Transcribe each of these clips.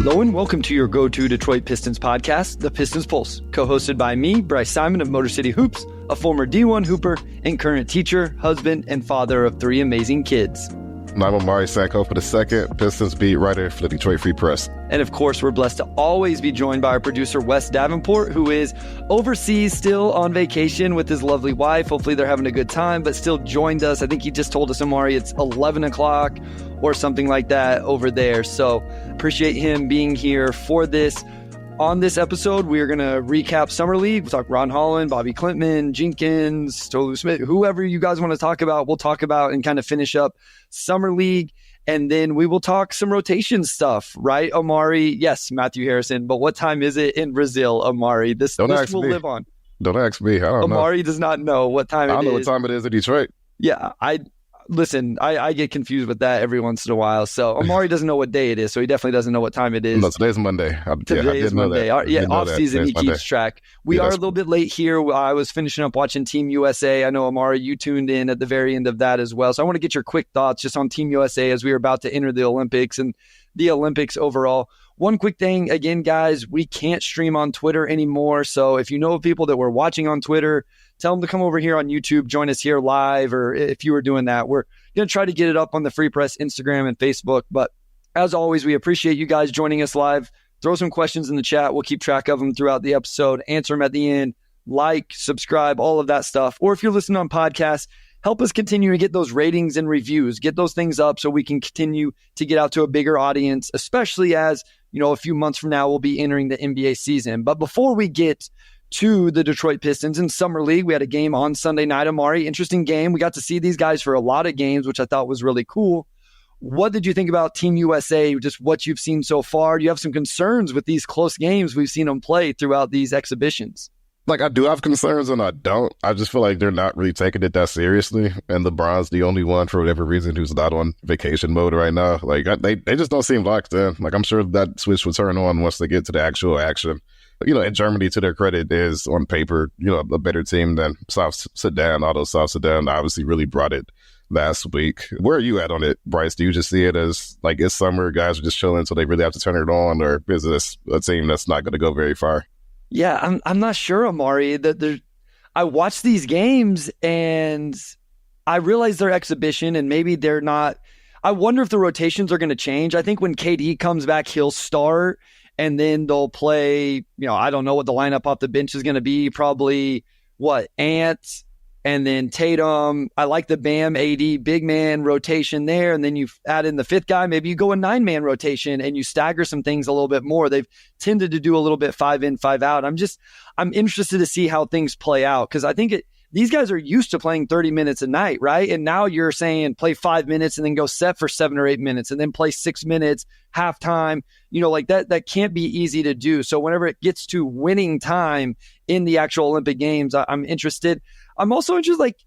Hello and welcome to your go-to Detroit Pistons podcast, The Pistons Pulse, co-hosted by me, Bryce Simon of Motor City Hoops, a former D1 Hooper and current teacher, husband, and father of 3 amazing kids. And I'm Omari Sanko for the second Pistons beat writer for the Detroit Free Press. And of course, we're blessed to always be joined by our producer, Wes Davenport, who is overseas still on vacation with his lovely wife. Hopefully they're having a good time, but still joined us. I think he just told us, Omari, it's 11 o'clock or something like that over there. So appreciate him being here for this. On this episode, we are going to recap Summer League. We'll talk Ron Holland, Bobi Klintman, Jenkins, Tolu Smith, whoever you guys want to talk about, we'll talk about and kind of finish up Summer League. And then we will talk some rotation stuff, right, Omari? Yes, Matthew Harrison. But what time is it in Brazil, Omari? This will live on. Don't ask me. I don't know. Omari does not know what time it is. I don't know what time it is in Detroit. Yeah, I get confused with that every once in a while. So Omari doesn't know what day it is, so he definitely doesn't know what time it is. No, today's Monday. Today is Monday. Off season, he keeps track. We are a little bit late here. I was finishing up watching Team USA. I know, Omari, you tuned in at the very end of that as well. So I want to get your quick thoughts just on Team USA as we are about to enter the Olympics and the Olympics overall. One quick thing, again, guys, we can't stream on Twitter anymore. So if you know people that were watching on Twitter, tell them to come over here on YouTube, join us here live, or if you were doing that, we're going to try to get it up on the Free Press Instagram and Facebook. But as always, we appreciate you guys joining us live. Throw some questions in the chat. We'll keep track of them throughout the episode, answer them at the end, like, subscribe, all of that stuff. Or if you're listening on podcasts, help us continue to get those ratings and reviews, get those things up so we can continue to get out to a bigger audience, especially as, you know, a few months from now, we'll be entering the NBA season. But before we get to the Detroit Pistons in Summer League, we had a game on Sunday night, Omari. Interesting game. We got to see these guys for a lot of games, which I thought was really cool. What did you think about Team USA, just what you've seen so far? Do you have some concerns with these close games we've seen them play throughout these exhibitions? Like, I do have concerns and I don't. I just feel like they're not really taking it that seriously. And LeBron's the only one, for whatever reason, who's not on vacation mode right now. Like, they just don't seem locked in. Like, I'm sure that switch will turn on once they get to the actual action. You know, and Germany, to their credit, is on paper, you know, a better team than South Sudan. Although South Sudan obviously really brought it last week. Where are you at on it, Bryce? Do you just see it as like it's summer, guys are just chilling, so they really have to turn it on, or is this a team that's not going to go very far? Yeah, I'm not sure, Omari. I watched these games and I realize they're exhibition and maybe they're not. I wonder if the rotations are going to change. I think when KD comes back, he'll start. And then they'll play, you know, I don't know what the lineup off the bench is going to be. Probably, Ant, and then Tatum. I like the Bam, AD, big man rotation there. And then you add in the fifth guy. Maybe you go a 9-man rotation and you stagger some things a little bit more. They've tended to do a little bit 5 in, 5 out. I'm interested to see how things play out because I think these guys are used to playing 30 minutes a night, right? And now you're saying play 5 minutes and then go set for 7 or 8 minutes and then play 6 minutes, halftime. You know, like that can't be easy to do. So whenever it gets to winning time in the actual Olympic Games, I'm interested. I'm also interested, like,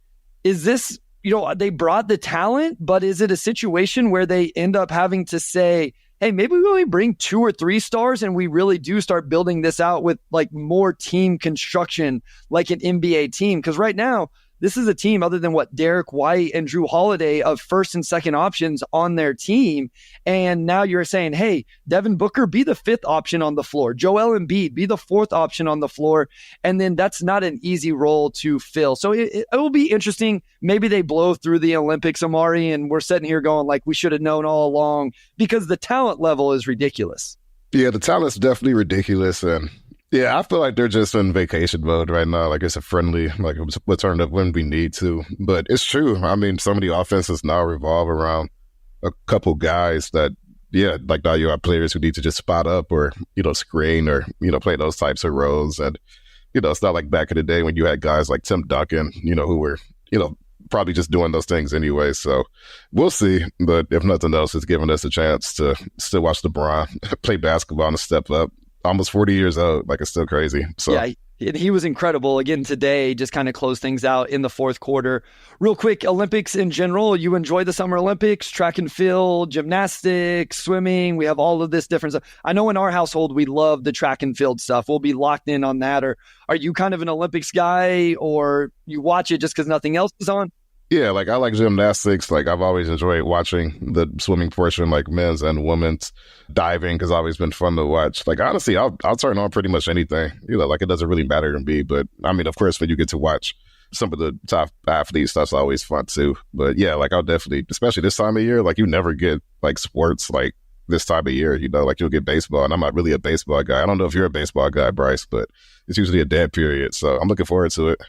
is this, you know, they brought the talent, but is it a situation where they end up having to say, hey, maybe we only bring 2 or 3 stars and we really do start building this out with like more team construction, like an NBA team? Because right now, this is a team other than Derek White and Drew Holiday of first and second options on their team. And now you're saying, hey, Devin Booker, be the 5th option on the floor. Joel Embiid, be the 4th option on the floor. And then that's not an easy role to fill. So it will be interesting. Maybe they blow through the Olympics, Omari, and we're sitting here going like we should have known all along because the talent level is ridiculous. Yeah, the talent's definitely ridiculous. And yeah, I feel like they're just in vacation mode right now. Like it's a friendly, like we'll turn up when we need to. But it's true. I mean, some of the offenses now revolve around a couple guys that, yeah, like now you have players who need to just spot up or, you know, screen or, you know, play those types of roles. And, you know, it's not like back in the day when you had guys like Tim Duncan, you know, who were, you know, probably just doing those things anyway. So we'll see. But if nothing else, it's giving us a chance to still watch LeBron play basketball and step up. Almost 40 years old. Like, it's still crazy. So yeah, he was incredible. Again, today, just kind of closed things out in the 4th quarter. Real quick, Olympics in general, you enjoy the Summer Olympics, track and field, gymnastics, swimming. We have all of this different stuff. I know in our household, we love the track and field stuff. We'll be locked in on that. Or are you kind of an Olympics guy or you watch it just because nothing else is on? Yeah, like I like gymnastics. Like I've always enjoyed watching the swimming portion, like men's and women's. Diving has always been fun to watch. Like honestly, I'll turn on pretty much anything. Like it doesn't really matter to me. But I mean, of course, when you get to watch some of the top athletes, that's always fun too. But yeah, like I'll definitely, especially this time of year, like you never get like sports like this time of year. Like you'll get baseball, and I'm not really a baseball guy. I don't know if you're a baseball guy, Bryce, but it's usually a dead period. So I'm looking forward to it.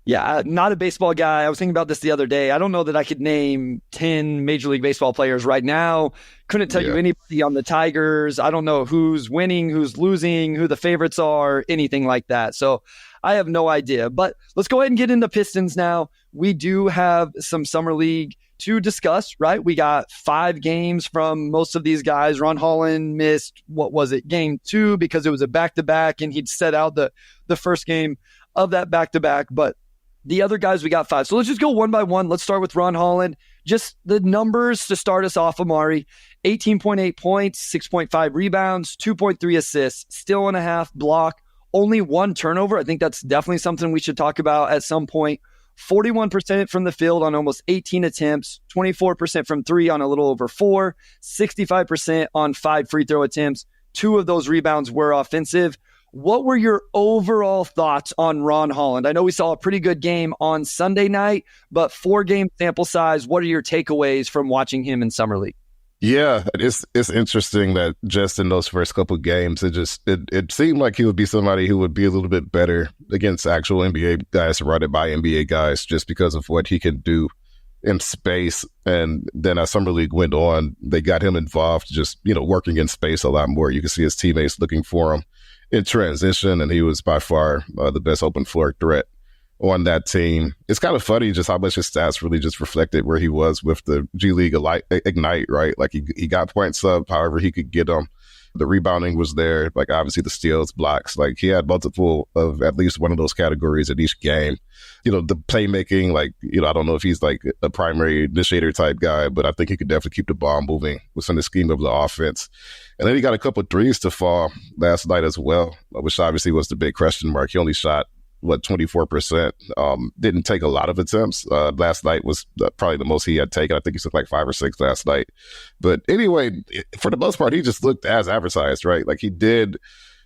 Yeah, not a baseball guy. I was thinking about this the other day. I don't know that I could name 10 Major League Baseball players right now. Couldn't tell you anybody on the Tigers. I don't know who's winning, who's losing, who the favorites are, anything like that. So I have no idea. But let's go ahead and get into Pistons now. We do have some Summer League to discuss, right? We got 5 games from most of these guys. Ron Holland missed, game 2 because it was a back-to-back, and he'd set out the first game of that back-to-back. But the other guys, we got 5. So let's just go one by one. Let's start with Ron Holland. Just the numbers to start us off, Omari. 18.8 points, 6.5 rebounds, 2.3 assists, steal and a half, block, only 1 turnover. I think that's definitely something we should talk about at some point. 41% from the field on almost 18 attempts, 24% from 3 on a little over 4, 65% on 5 free throw attempts. 2 of those rebounds were offensive. What were your overall thoughts on Ron Holland? I know we saw a pretty good game on Sunday night, but 4-game sample size, what are your takeaways from watching him in Summer League? Yeah, it's interesting that just in those first couple of games, it seemed like he would be somebody who would be a little bit better against actual NBA guys surrounded by NBA guys just because of what he can do in space. And then as Summer League went on, they got him involved just, working in space a lot more. You can see his teammates looking for him in transition, and he was by far the best open floor threat on that team. It's kind of funny just how much his stats really just reflected where he was with the G League Ignite, right? Like he got points up however he could get them. The rebounding was there, like obviously the steals, blocks, like he had multiple of at least one of those categories in each game. The playmaking, like, I don't know if he's like a primary initiator type guy, but I think he could definitely keep the ball moving within the scheme of the offense. And then he got a couple of threes to fall last night as well, which obviously was the big question mark. He only shot 24%. Didn't take a lot of attempts. Last night was probably the most he had taken. I think he took like 5 or 6 last night. But anyway, for the most part, he just looked as advertised, right? Like he did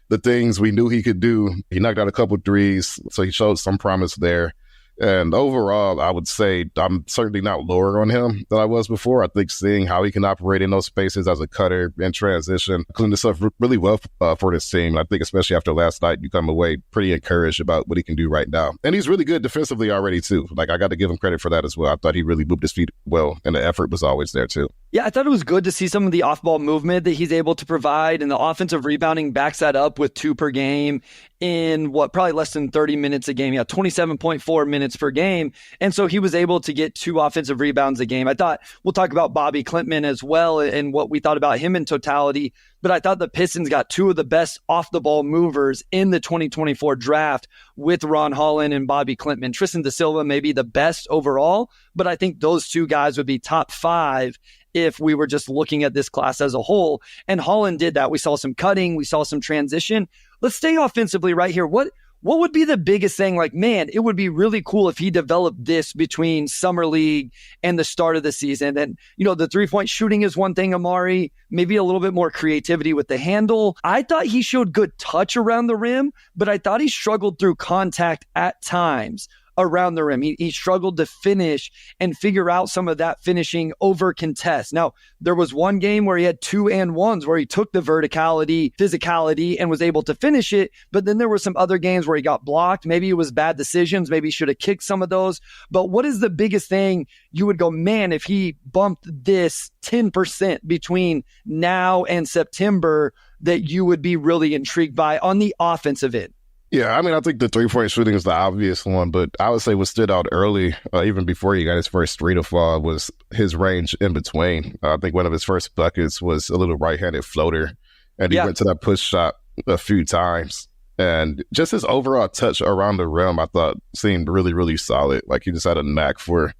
the things we knew he could do. He knocked out a couple threes, so he showed some promise there. And overall, I would say I'm certainly not lower on him than I was before. I think seeing how he can operate in those spaces as a cutter in transition, cleaned this up really well for this team. I think especially after last night, you come away pretty encouraged about what he can do right now. And he's really good defensively already, too. Like, I got to give him credit for that as well. I thought he really moved his feet well, and the effort was always there, too. Yeah, I thought it was good to see some of the off-ball movement that he's able to provide, and the offensive rebounding backs that up with 2 per game in probably less than 30 minutes a game. Yeah, 27.4 minutes per game. And so he was able to get 2 offensive rebounds a game. I thought we'll talk about Bobi Klintman as well and what we thought about him in totality. But I thought the Pistons got 2 of the best off-the-ball movers in the 2024 draft with Ron Holland and Bobi Klintman. Tristan Da Silva may be the best overall, but I think those 2 guys would be top 5 if we were just looking at this class as a whole. And Holland did that. We saw some cutting. We saw some transition. Let's stay offensively right here. What would be the biggest thing? Like, man, it would be really cool if he developed this between Summer League and the start of the season. And, the 3-point shooting is one thing, Omari, maybe a little bit more creativity with the handle. I thought he showed good touch around the rim, but I thought he struggled through contact at times around the rim. He struggled to finish and figure out some of that finishing over contest. Now, there was one game where he had 2 and 1s where he took the physicality, and was able to finish it. But then there were some other games where he got blocked. Maybe it was bad decisions. Maybe he should have kicked some of those. But what is the biggest thing you would go, man, if he bumped this 10% between now and September that you would be really intrigued by on the offensive end? Yeah, I mean, I think the 3-point shooting is the obvious one, but I would say what stood out early, even before he got his first 3 to fall, was his range in between. I think one of his first buckets was a little right-handed floater, and he went to that push shot a few times. And just his overall touch around the rim, I thought seemed really, really solid. Like he just had a knack for,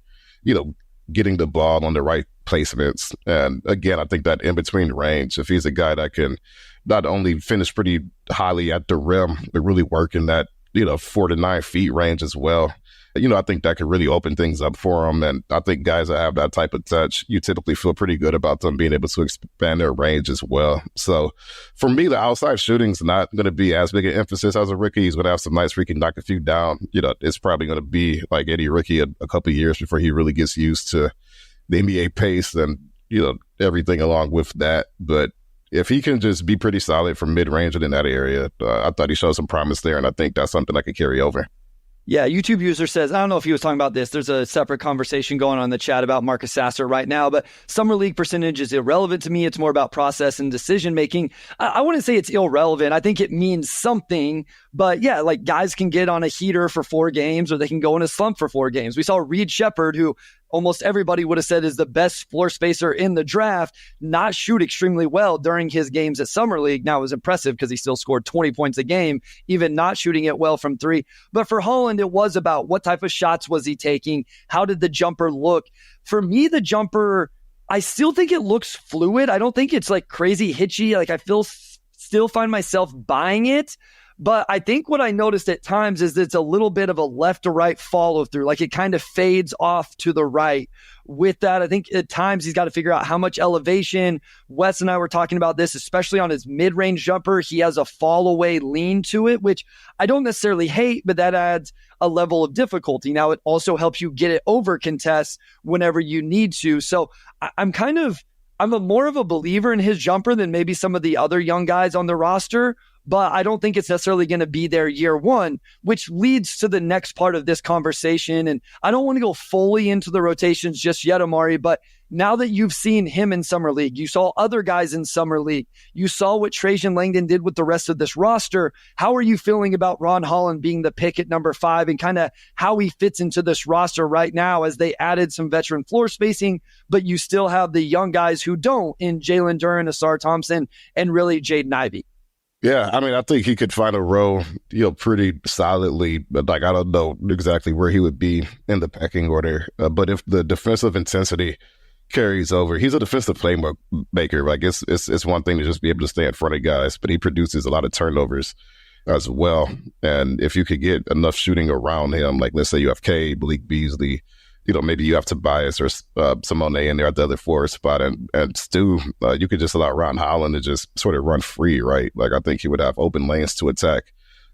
getting the ball on the right placements. And again, I think that in-between range, if he's a guy that can not only finish pretty highly at the rim, but really work in that, 4 to 9 feet range as well. I think that could really open things up for him. And I think guys that have that type of touch, you typically feel pretty good about them being able to expand their range as well. So for me, the outside shooting's not going to be as big an emphasis as a rookie. He's going to have some nights where he can knock a few down. It's probably going to be like any rookie a couple of years before he really gets used to the NBA pace and, everything along with that. But if he can just be pretty solid from mid-range and in that area, I thought he showed some promise there, and I think that's something that could carry over. Yeah, YouTube user says, I don't know if he was talking about this. There's a separate conversation going on in the chat about Marcus Sasser right now, but summer league percentage is irrelevant to me. It's more about process and decision making. I wouldn't say it's irrelevant. I think it means something, but yeah, like guys can get on a heater for 4 games or they can go in a slump for 4 games. We saw Reed Shepherd, who almost everybody would have said is the best floor spacer in the draft, not shoot extremely well during his games at Summer League. Now, it was impressive because he still scored 20 points a game, even not shooting it well from 3. But for Holland, it was about what type of shots was he taking? How did the jumper look? For me, the jumper, I still think it looks fluid. I don't think it's like crazy hitchy. Like I still find myself buying it. But I think what I noticed at times is it's a little bit of a left to right follow through. Like it kind of fades off to the right. With that, I think at times he's got to figure out how much elevation. Wes and I were talking about this, especially on his mid-range jumper. He has a fall away lean to it, which I don't necessarily hate, but that adds a level of difficulty. Now, it also helps you get it over contests whenever you need to. So I'm more of a believer in his jumper than maybe some of the other young guys on the roster, but I don't think it's necessarily going to be there year one, which leads to the next part of this conversation. And I don't want to go fully into the rotations just yet, Omari, but now that you've seen him in Summer League, you saw other guys in Summer League, you saw what Trajan Langdon did with the rest of this roster. How are you feeling about Ron Holland being the pick at number 5 and kind of how he fits into this roster right now as they added some veteran floor spacing, but you still have the young guys who don't in Jalen Duren, Asar Thompson, and really Jaden Ivey? Yeah, I mean, I think he could find a role, pretty solidly, but I don't know exactly where he would be in the pecking order. But if the defensive intensity carries over, he's a defensive playmaker. Like it's one thing to just be able to stay in front of guys, but he produces a lot of turnovers as well. And if you could get enough shooting around him, like let's say you have Cade, Malik Beasley, maybe you have Tobias or Simone in there at the other 4 spot, and Stu, you could just allow Ron Holland to just sort of run free, right? Like I think he would have open lanes to attack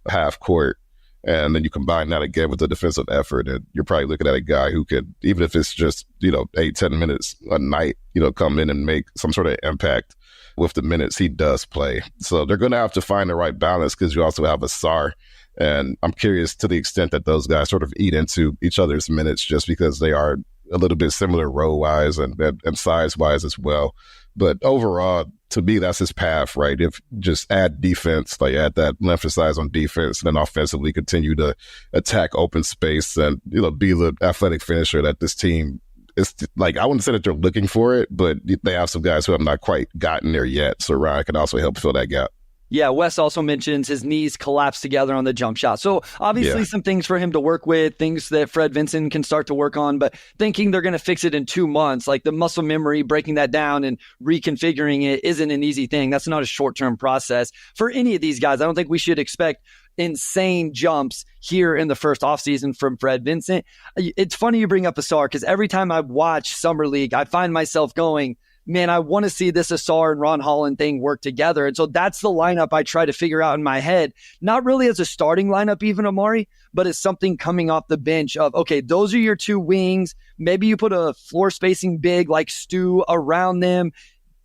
half court, and then you combine that again with the defensive effort, and you're probably looking at a guy who could, even if it's just 8-10 minutes a night, come in and make some sort of impact with the minutes he does play. So they're going to have to find the right balance because you also have Asar. And I'm curious to the extent that those guys sort of eat into each other's minutes just because they are a little bit similar role-wise and size-wise as well. But overall, to me, that's his path, right? If just add defense, like add that emphasis on defense, and then offensively continue to attack open space and, be the athletic finisher that this team is. Like, I wouldn't say that they're looking for it, but they have some guys who have not quite gotten there yet. So Ryan can also help fill that gap. Yeah, Wes also mentions his knees collapse together on the jump shot. So obviously some things for him to work with, things that Fred Vinson can start to work on, but thinking they're going to fix it in 2 months, like the muscle memory, breaking that down and reconfiguring it isn't an easy thing. That's not a short-term process for any of these guys. I don't think we should expect insane jumps here in the first offseason from Fred Vincent. It's funny you bring up Asar because every time I watch Summer League, I find myself going, man, I want to see this Asar and Ron Holland thing work together. And so that's the lineup I try to figure out in my head, not really as a starting lineup, even Omari, but as something coming off the bench of, okay, those are your 2 wings. Maybe you put a floor spacing big like Stu around them.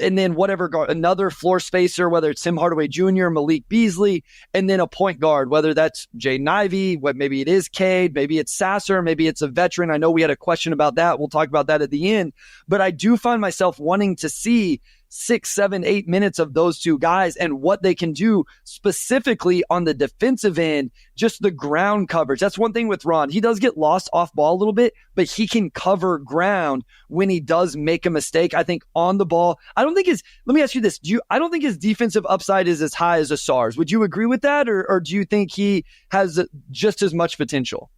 And then another floor spacer, whether it's Tim Hardaway Jr., Malik Beasley, and then a point guard, whether that's Jaden Ivey, maybe it is Cade, maybe it's Sasser, maybe it's a veteran. I know we had a question about that. We'll talk about that at the end. But I do find myself wanting to see 6, 7, 8 minutes of those 2 guys and what they can do specifically on the defensive end, just the ground coverage. That's one thing with Ron. He does get lost off ball a little bit, but he can cover ground when he does make a mistake. I think on the ball, let me ask you this. I don't think his defensive upside is as high as Asar's. Would you agree with that? Or do you think he has just as much potential?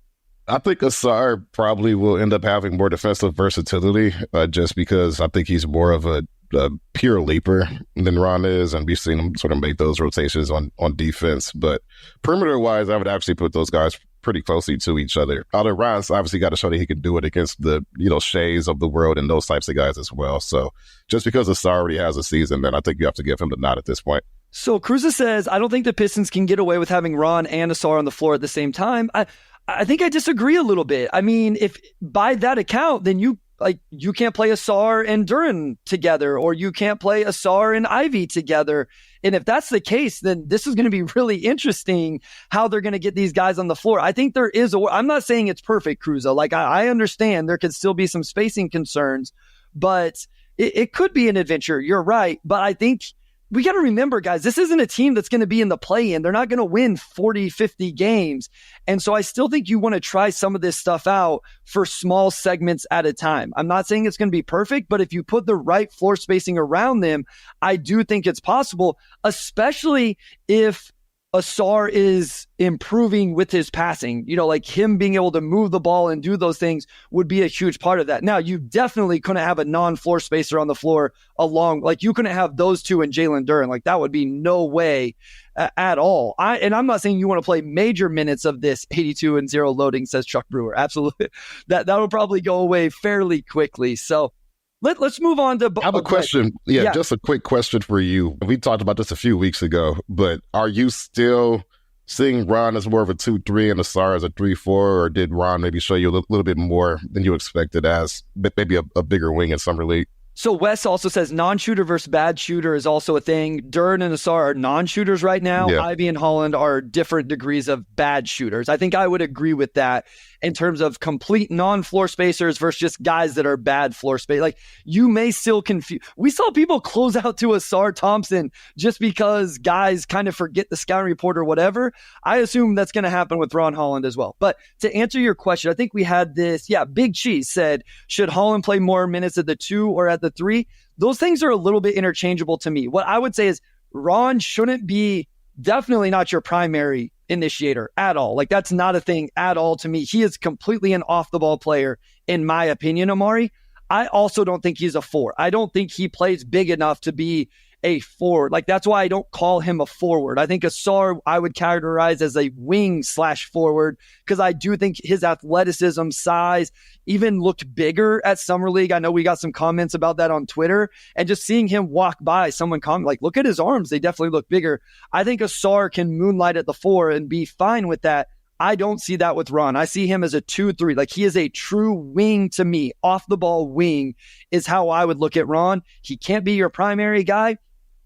I think Asar probably will end up having more defensive versatility just because I think he's more of a pure leaper than Ron is, and we've seen him sort of make those rotations on defense. But perimeter-wise, I would actually put those guys pretty closely to each other. Although Ron's obviously got to show that he can do it against the, Shays of the world and those types of guys as well. So just because Asar already has a season, then I think you have to give him the nod at this point. So Cruza says, I don't think the Pistons can get away with having Ron and Asar on the floor at the same time. I think I disagree a little bit. I mean, if by that account, then you can't play Asar and Duran together, or you can't play Asar and Ivy together. And if that's the case, then this is going to be really interesting how they're going to get these guys on the floor. I think there is I'm not saying it's perfect, Cruza. Like, I understand there could still be some spacing concerns, but it could be an adventure. You're right. But I think we got to remember, guys, this isn't a team that's going to be in the play-in. They're not going to win 40, 50 games. And so I still think you want to try some of this stuff out for small segments at a time. I'm not saying it's going to be perfect, but if you put the right floor spacing around them, I do think it's possible, especially if Asar is improving with his passing. Like him being able to move the ball and do those things would be a huge part of that. Now, you definitely couldn't have a non-floor spacer on the floor like you couldn't have those two and Jalen Duran. Like that would be no way at all. I'm not saying you want to play major minutes of this 82-0 loading, says Chuck Brewer. Absolutely. That will probably go away fairly quickly. So let's move on to... I have a question. Yeah, just a quick question for you. We talked about this a few weeks ago, but are you still seeing Ron as more of a 2-3 and Asar as a 3-4, or did Ron maybe show you a little bit more than you expected as maybe a bigger wing in Summer League? So Wes also says non-shooter versus bad shooter is also a thing. Duran and Asar are non-shooters right now. Yeah. Ivy and Holland are different degrees of bad shooters. I think I would agree with that in terms of complete non-floor spacers versus just guys that are bad floor space. Like, you may still confuse. We saw people close out to Asar Thompson just because guys kind of forget the scouting report or whatever. I assume that's going to happen with Ron Holland as well. But to answer your question, I think we had this. Yeah, Big Cheese said, should Holland play more minutes at the 2 or at the 3? Those things are a little bit interchangeable to me. What I would say is Ron shouldn't be, definitely not your primary initiator at all. Like, that's not a thing at all to me. He is completely an off the ball player, in my opinion, Omari. I also don't think he's a 4. I don't think he plays big enough to be a forward. Like, that's why I don't call him a forward. I think Asar I would characterize as a wing/forward, because I do think his athleticism, size, even looked bigger at Summer League. I know we got some comments about that on Twitter, and just seeing him walk by, someone comment like, look at his arms, they definitely look bigger. I think Asar can moonlight at the 4 and be fine with that. I don't see that with Ron. I see him as a 2-3. Like, he is a true wing to me. Off the ball wing is how I would look at Ron. He can't be your primary guy.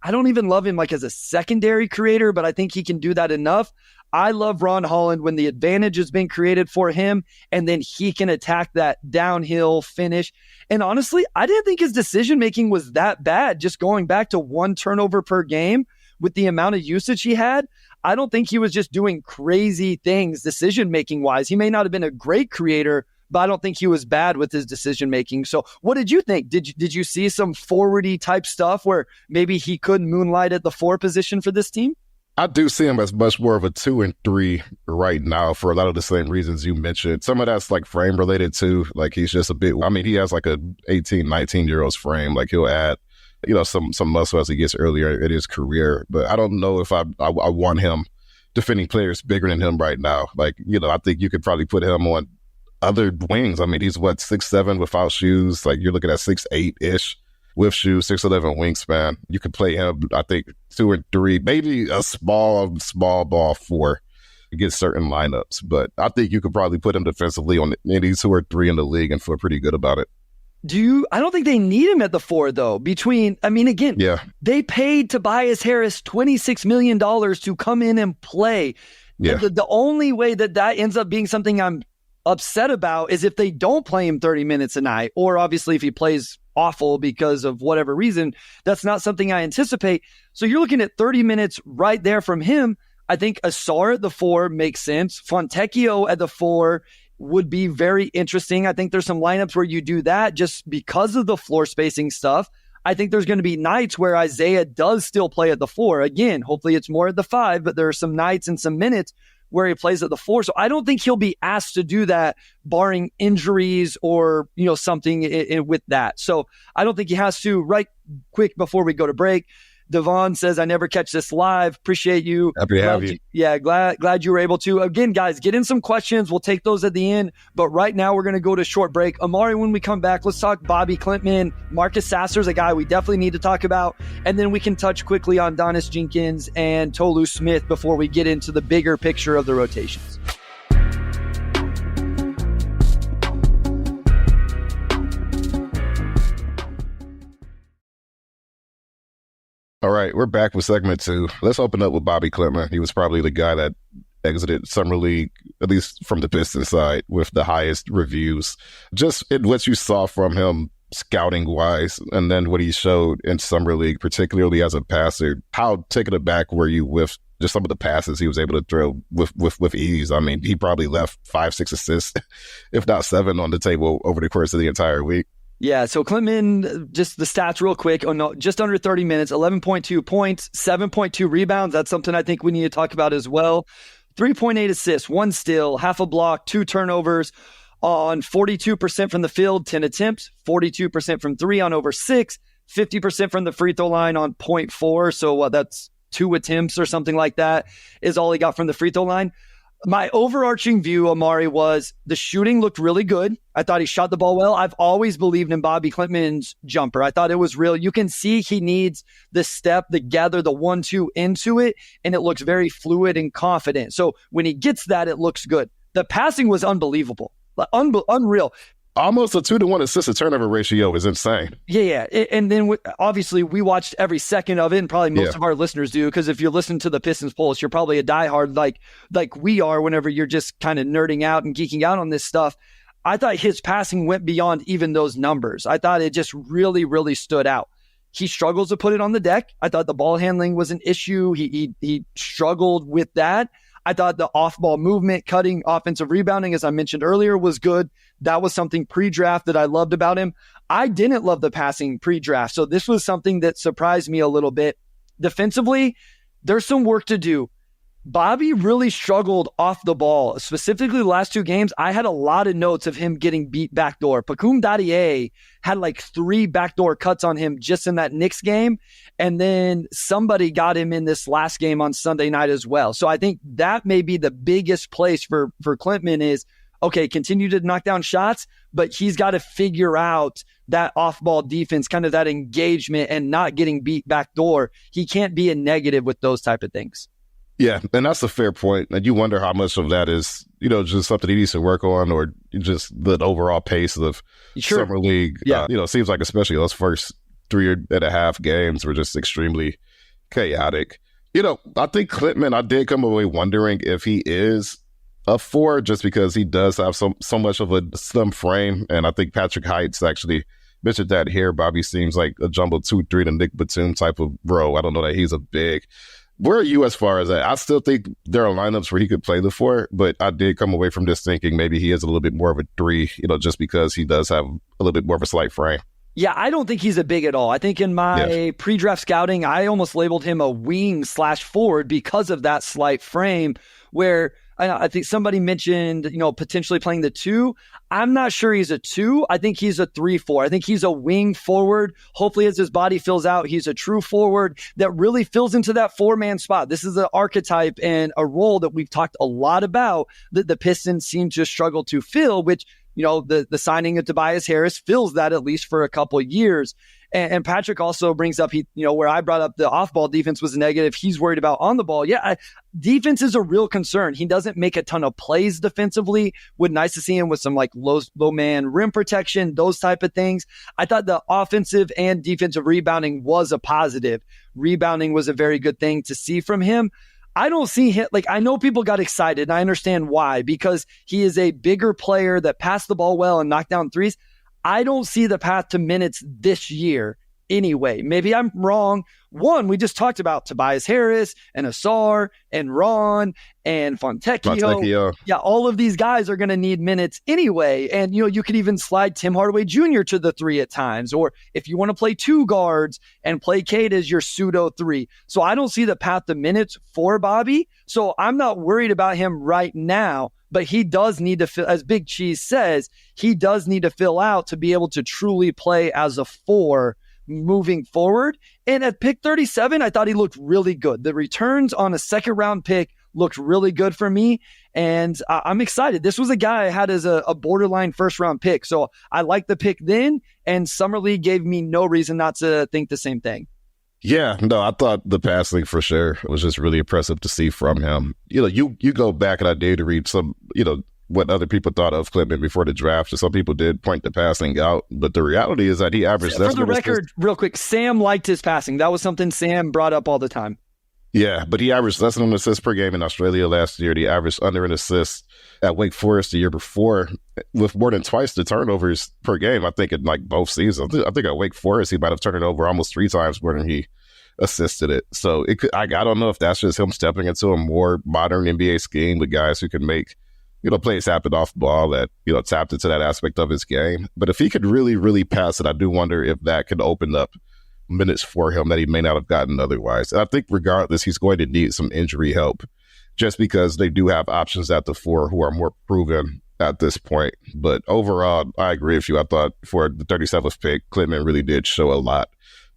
I don't even love him like as a secondary creator, but I think he can do that enough. I love Ron Holland when the advantage has been created for him, and then he can attack that downhill finish. And honestly, I didn't think his decision-making was that bad. Just going back to 1 turnover per game with the amount of usage he had, I don't think he was just doing crazy things decision-making wise. He may not have been a great creator, but I don't think he was bad with his decision-making. So what did you think? Did you see some forward-y type stuff where maybe he could moonlight at the 4 position for this team? I do see him as much more of a 2 and 3 right now for a lot of the same reasons you mentioned. Some of that's like frame related too. Like, he's just a bit, I mean, he has like a 18, 19-year-old's frame. Like, he'll add, some muscle as he gets earlier in his career. But I don't know if I want him defending players bigger than him right now. Like, I think you could probably put him on other wings. I mean, he's 6'7" without shoes. Like, you're looking at 6'8" with shoes, 6'11" wingspan. You could play him, I think, 2 and 3, maybe a small ball 4 against certain lineups. But I think you could probably put him defensively on any 2 or 3 in the league and feel pretty good about it. I don't think they need him at the 4, though. They paid Tobias Harris $26 million to come in and play. Yeah. The only way that ends up being something I'm upset about is if they don't play him 30 minutes a night, or obviously if he plays awful because of whatever reason. That's not something I anticipate. So you're looking at 30 minutes right there from him. I think Asar at the 4 makes sense. Fontecchio at the 4 would be very interesting. I think there's some lineups where you do that just because of the floor spacing stuff. I think there's going to be nights where Isaiah does still play at the 4. Again, hopefully it's more at the 5, but there are some nights and some minutes where he plays at the 4. So I don't think he'll be asked to do that barring injuries or, something with that. So I don't think he has to. Right quick before we go to break, Devon says, I never catch this live. Appreciate you. Happy to have you. Glad you were able to. Again, guys, get in some questions. We'll take those at the end. But right now, we're going to go to a short break. Omari, when we come back, let's talk Bobi Klintman. Marcus Sasser is a guy we definitely need to talk about. And then we can touch quickly on Donis Jenkins and Tolu Smith before we get into the bigger picture of the rotations. All right, we're back with segment 2. Let's open up with Bobi Klintman. He was probably the guy that exited Summer League, at least from the Pistons side, with the highest reviews. Just in what you saw from him scouting-wise, and then what he showed in Summer League, particularly as a passer, how taken aback were you with just some of the passes he was able to throw with ease? I mean, he probably left 5-6 assists, if not 7, on the table over the course of the entire week. Yeah, so Klintman, just the stats real quick. Just under 30 minutes, 11.2 points, 7.2 rebounds. That's something I think we need to talk about as well. 3.8 assists, 1 steal, half a block, 2 turnovers on 42% from the field, 10 attempts, 42% from 3 on over 6, 50% from the free throw line on 0.4. So that's 2 attempts or something like that is all he got from the free throw line. My overarching view, Omari, was the shooting looked really good. I thought he shot the ball well. I've always believed in Bobi Klintman's jumper. I thought it was real. You can see he needs the step, the gather, the 1-2 into it, and it looks very fluid and confident. So when he gets that, it looks good. The passing was unbelievable, unreal. Almost a 2-to-1 assist to turnover ratio is insane. Yeah. And then obviously we watched every second of it, and probably most of our listeners do, because if you listen to the Pistons Pulse, you're probably a diehard like we are whenever you're just kind of nerding out and geeking out on this stuff. I thought his passing went beyond even those numbers. I thought it just really, really stood out. He struggles to put it on the deck. I thought the ball handling was an issue. He struggled with that. I thought the off-ball movement, cutting, offensive rebounding, as I mentioned earlier, was good. That was something pre-draft that I loved about him. I didn't love the passing pre-draft, so this was something that surprised me a little bit. Defensively, there's some work to do. Bobi really struggled off the ball, specifically the last 2 games. I had a lot of notes of him getting beat backdoor. Pakum Dadie had like 3 backdoor cuts on him just in that Knicks game. And then somebody got him in this last game on Sunday night as well. So I think that may be the biggest place for Klintman is, okay, continue to knock down shots, but he's got to figure out that off-ball defense, kind of that engagement and not getting beat backdoor. He can't be a negative with those type of things. Yeah, and that's a fair point. And you wonder how much of that is, just something he needs to work on, or just the overall pace of Summer League. Yeah. It seems like especially those first 3.5 games were just extremely chaotic. I think Klintman, I did come away wondering if he is a 4, just because he does have so much of a slim frame. And I think Patrick Heights actually mentioned that here. Bobi seems like a jumbo 2-3 to Nick Batum type of bro. I don't know that he's a big. Where are you as far as that? I still think there are lineups where he could play the 4, but I did come away from this thinking maybe he is a little bit more of a 3, just because he does have a little bit more of a slight frame. Yeah, I don't think he's a big at all. I think in my pre-draft scouting, I almost labeled him a wing/forward because of that slight frame, where I think somebody mentioned, potentially playing the 2. I'm not sure he's a 2. I think he's a 3-4. I think he's a wing forward. Hopefully, as his body fills out, he's a true forward that really fills into that 4-man spot. This is an archetype and a role that we've talked a lot about that the Pistons seem to struggle to fill, which, the signing of Tobias Harris fills that at least for a couple of years. And Patrick also brings up, where I brought up the off-ball defense was a negative. He's worried about on the ball. Yeah, defense is a real concern. He doesn't make a ton of plays defensively. Would nice to see him with some like low man rim protection, those type of things. I thought the offensive and defensive rebounding was a positive. Rebounding was a very good thing to see from him. I don't see him, I know people got excited, and I understand why, because he is a bigger player that passed the ball well and knocked down threes. I don't see the path to minutes this year anyway. Maybe I'm wrong. One, we just talked about Tobias Harris and Asar and Ron and Fontecchio. Yeah, all of these guys are going to need minutes anyway. And, you could even slide Tim Hardaway Jr. to the 3 at times. Or if you want to play 2 guards and play Cade as your pseudo 3. So I don't see the path to minutes for Bobi. So I'm not worried about him right now. But he does need to fill, as Big Cheese says, he does need to fill out to be able to truly play as a 4 moving forward. And at pick 37, I thought he looked really good. The returns on a second round pick looked really good for me. And I'm excited. This was a guy I had as a borderline first round pick. So I liked the pick then, and Summer League gave me no reason not to think the same thing. Yeah, no, I thought the passing for sure was just really impressive to see from him. You go back and I did read some, what other people thought of Klintman before the draft. So some people did point the passing out, but the reality is that he averaged. For the record, real quick, Sam liked his passing. That was something Sam brought up all the time. Yeah, but he averaged less than an assist per game in Australia last year. He averaged under an assist at Wake Forest the year before, with more than twice the turnovers per game, I think, in like both seasons. I think at Wake Forest, he might have turned it over almost 3 times more than he assisted it. So I don't know if that's just him stepping into a more modern NBA scheme with guys who can make, plays happen off ball that, tapped into that aspect of his game. But if he could really, really pass it, I do wonder if that could open up minutes for him that he may not have gotten otherwise. And I think regardless, he's going to need some injury help just because they do have options at the 4 who are more proven at this point. But overall, I agree with you. I thought for the 37th pick, Klintman really did show a lot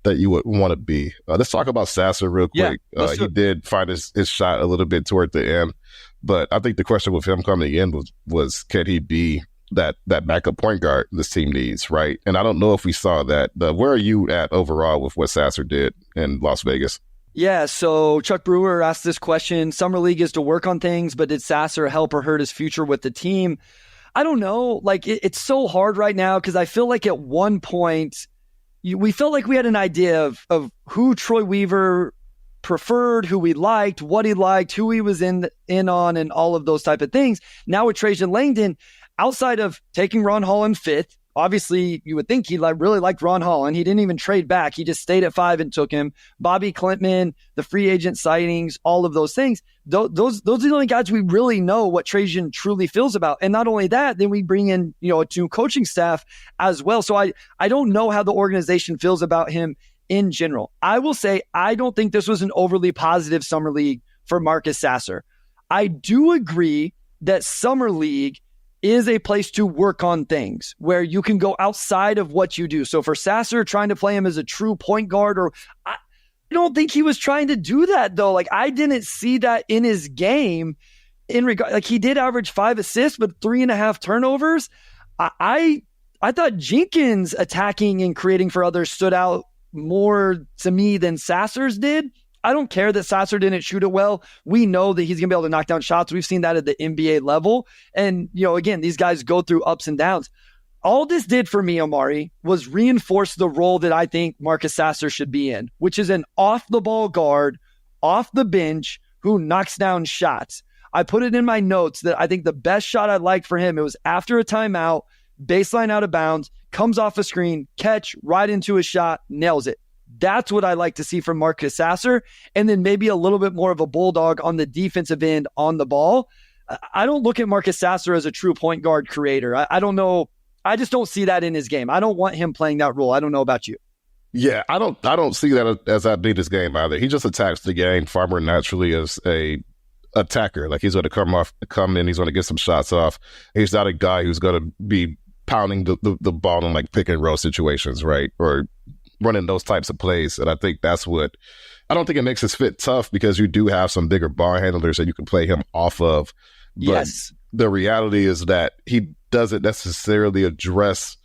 that you would want to be. Let's talk about Sasser real quick. He did find his shot a little bit toward the end, but I think the question with him coming in was can he be that backup point guard this team needs, right? And I don't know if we saw that. Where are you at overall with what Sasser did in Las Vegas? Yeah, so Chuck Brewer asked this question. Summer League is to work on things, but did Sasser help or hurt his future with the team? I don't know. Like, it's so hard right now because I feel like at one point we felt like we had an idea of who Troy Weaver preferred, who we liked, what he liked, who he was in on, and all of those type of things. Now with Trajan Langdon, outside of taking Ron Holland 5th, obviously you would think he really liked Ron Holland. He didn't even trade back. He just stayed at 5 and took him. Bobi Klintman, the free agent sightings, all of those things. Those are the only guys we really know what Trajan truly feels about. And not only that, then we bring in, a new coaching staff as well. So I don't know how the organization feels about him in general. I will say, I don't think this was an overly positive summer league for Marcus Sasser. I do agree that summer league is a place to work on things where you can go outside of what you do. So for Sasser, trying to play him as a true point guard, I don't think he was trying to do that though. Like, I didn't see that in his game in regard, like he did average 5 assists, but 3.5 turnovers. I thought Jenkins attacking and creating for others stood out more to me than Sasser's did. I don't care that Sasser didn't shoot it well. We know that he's going to be able to knock down shots. We've seen that at the NBA level. And, again, these guys go through ups and downs. All this did for me, Omari, was reinforce the role that I think Marcus Sasser should be in, which is an off-the-ball guard, off the bench, who knocks down shots. I put it in my notes that I think the best shot I liked for him, it was after a timeout, baseline out of bounds, comes off a screen, catch, right into a shot, nails it. That's what I like to see from Marcus Sasser. And then maybe a little bit more of a bulldog on the defensive end on the ball. I don't look at Marcus Sasser as a true point guard creator. I don't know. I just don't see that in his game. I don't want him playing that role. I don't know about you. Yeah, I don't see that as that beat his game either. He just attacks the game far more naturally as a attacker. Like, he's going to come in, he's going to get some shots off. He's not a guy who's going to be pounding the ball in like pick and roll situations, right? Or running those types of plays. And I think that's what, I don't think it makes his fit tough because you do have some bigger ball handlers that you can play him off of. But yes, the reality is that he doesn't necessarily address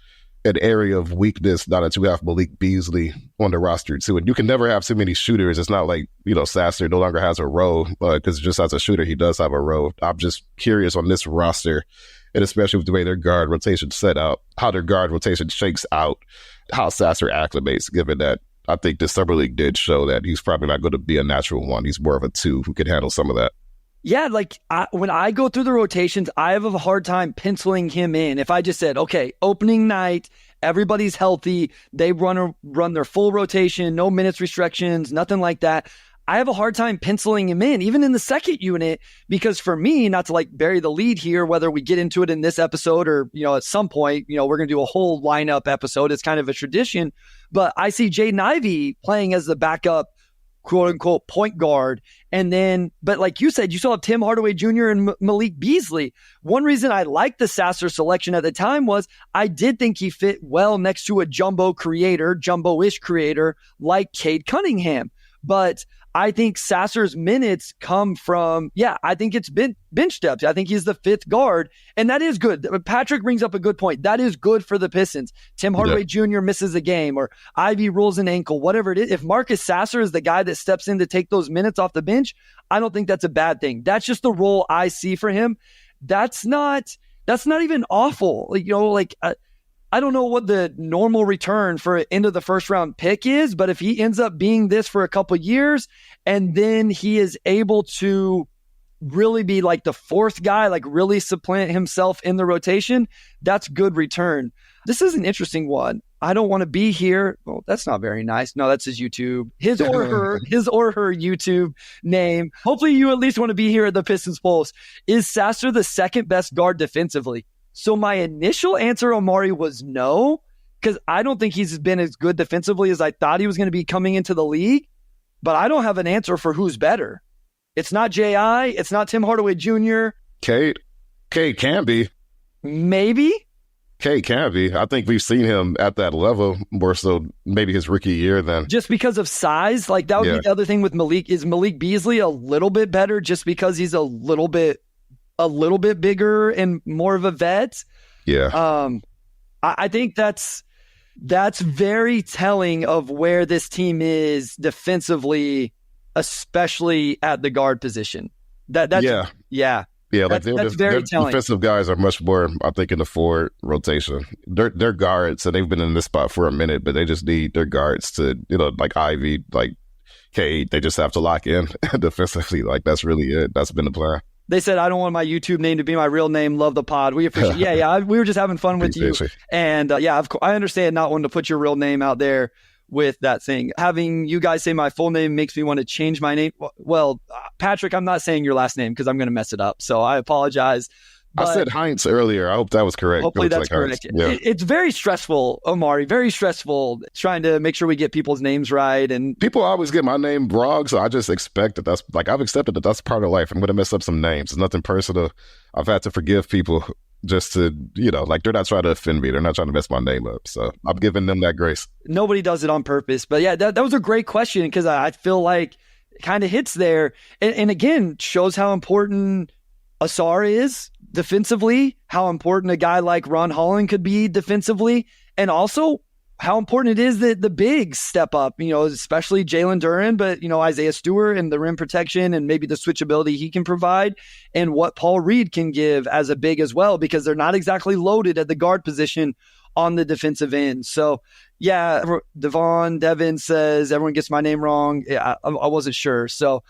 an area of weakness now that you have Malik Beasley on the roster too. And you can never have too many shooters. It's not like, Sasser no longer has a role because just as a shooter, he does have a role. I'm just curious on this roster, and especially with the way their guard rotation set out, how their guard rotation shakes out, how Sasser acclimates, given that I think the Summer League did show that he's probably not going to be a natural 1. He's more of a 2 who can handle some of that. Yeah, like when I go through the rotations, I have a hard time penciling him in. If I just said, okay, opening night, everybody's healthy, they run their full rotation, no minutes restrictions, nothing like that, I have a hard time penciling him in, even in the second unit, because for me, not to like bury the lead here, whether we get into it in this episode or, at some point, we're going to do a whole lineup episode. It's kind of a tradition, but I see Jaden Ivey playing as the backup quote unquote point guard. And then, but like you said, you still have Tim Hardaway Jr. and Malik Beasley. One reason I liked the Sasser selection at the time was I did think he fit well next to a jumbo-ish creator like Cade Cunningham. But I think Sasser's minutes come from, I think it's bench depth. I think he's the fifth guard, and that is good. Patrick brings up a good point. That is good for the Pistons. Tim Hardaway Jr. misses a game, or Ivy rolls an ankle, whatever it is. If Marcus Sasser is the guy that steps in to take those minutes off the bench, I don't think that's a bad thing. That's just the role I see for him. That's not even awful. I don't know what the normal return for an end of the first round pick is, but if he ends up being this for a couple of years and then he is able to really be like the fourth guy, like really supplant himself in the rotation, that's good return. This is an interesting one. I don't want to be here. Well, that's not very nice. No, that's his YouTube. His or her YouTube name. Hopefully you at least want to be here at the Pistons Pulse. Is Sasser the second best guard defensively? So my initial answer, Omari, was no, because I don't think he's been as good defensively as I thought he was going to be coming into the league. But I don't have an answer for who's better. It's not J.I. It's not Tim Hardaway Jr. Cade can be. Maybe. Cade can be. I think we've seen him at that level more so maybe his rookie year than. Just because of size? Like that would be the other thing with Malik. Is Malik Beasley a little bit better just because he's a little bit bigger and more of a vet? Yeah. I think that's very telling of where this team is defensively, especially at the guard position. That's very telling. Defensive guys are much more, I think, in the forward rotation. They're guards, and they've been in this spot for a minute, but they just need their guards to, like Ivy, like Cade, they just have to lock in defensively. Like that's really it. That's been the plan. They said, I don't want my YouTube name to be my real name. Love the pod. We appreciate we were just having fun with you. And of course, I understand not wanting to put your real name out there with that thing. Having you guys say my full name makes me want to change my name. Well, Patrick, I'm not saying your last name because I'm going to mess it up. So I apologize. I said Heinz earlier. I hope that was correct. Hopefully that's correct. Yeah. It's very stressful, Omari, very stressful trying to make sure we get people's names right. And people always get my name wrong, so I just expect that that's like, I've accepted that that's part of life. I'm going to mess up some names. It's nothing personal. I've had to forgive people just to, like they're not trying to offend me. They're not trying to mess my name up. So I'm giving them that grace. Nobody does it on purpose. But yeah, that was a great question because I feel like it kind of hits there. And again, shows how important Asar is defensively, how important a guy like Ron Holland could be defensively, and also how important it is that the bigs step up, especially Jalen Duren, but, Isaiah Stewart and the rim protection and maybe the switchability he can provide and what Paul Reed can give as a big as well, because they're not exactly loaded at the guard position on the defensive end. So, Devin says, everyone gets my name wrong. Yeah, I wasn't sure. So,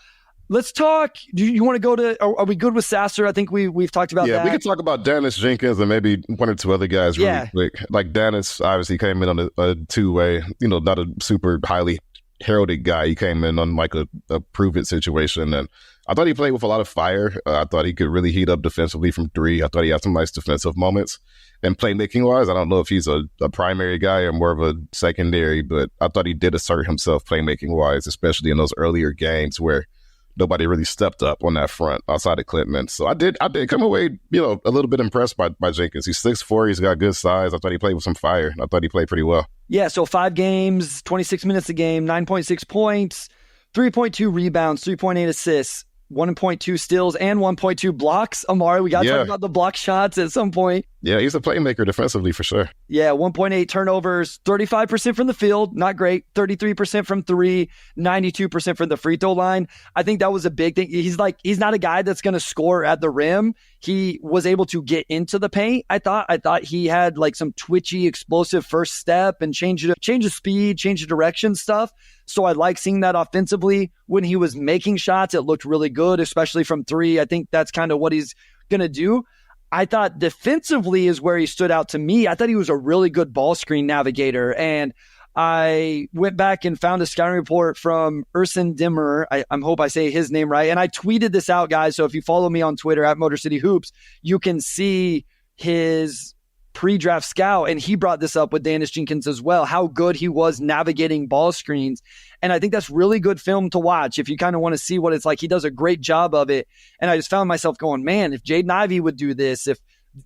let's talk. Do you want to go to? Are we good with Sasser? I think we've talked about that. Yeah, we can talk about Dennis Jenkins and maybe one or two other guys really quick. Like Dennis, obviously came in on a two-way. Not a super highly heralded guy. He came in on like a prove-it situation, and I thought he played with a lot of fire. I thought he could really heat up defensively from three. I thought he had some nice defensive moments. And playmaking-wise, I don't know if he's a primary guy or more of a secondary, but I thought he did assert himself playmaking-wise, especially in those earlier games where nobody really stepped up on that front outside of Klintman. So I did come away, a little bit impressed by Jenkins. He's 6'4", he's got good size. I thought he played with some fire. I thought he played pretty well. Yeah, so 5 games, 26 minutes a game, 9.6 points, 3.2 rebounds, 3.8 assists, 1.2 steals, and 1.2 blocks. Omari, we got to talk about the block shots at some point. Yeah, he's a playmaker defensively for sure. Yeah, 1.8 turnovers, 35% from the field, not great. 33% from three, 92% from the free throw line. I think that was a big thing. He's not a guy that's going to score at the rim. He was able to get into the paint. I thought he had like some twitchy, explosive first step and change of speed, change of direction stuff. So I like seeing that offensively. When he was making shots, it looked really good, especially from three. I think that's kind of what he's going to do. I thought defensively is where he stood out to me. I thought he was a really good ball screen navigator. And I went back and found a scouting report from Ersin Dimmer. I hope I say his name right. And I tweeted this out, guys. So if you follow me on Twitter at Motor City Hoops, you can see his pre-draft scout, and he brought this up with Dennis Jenkins as well, how good he was navigating ball screens. And I think that's really good film to watch if you kind of want to see what it's like. He does a great job of it. And I just found myself going, man, if Jaden Ivey would do this, if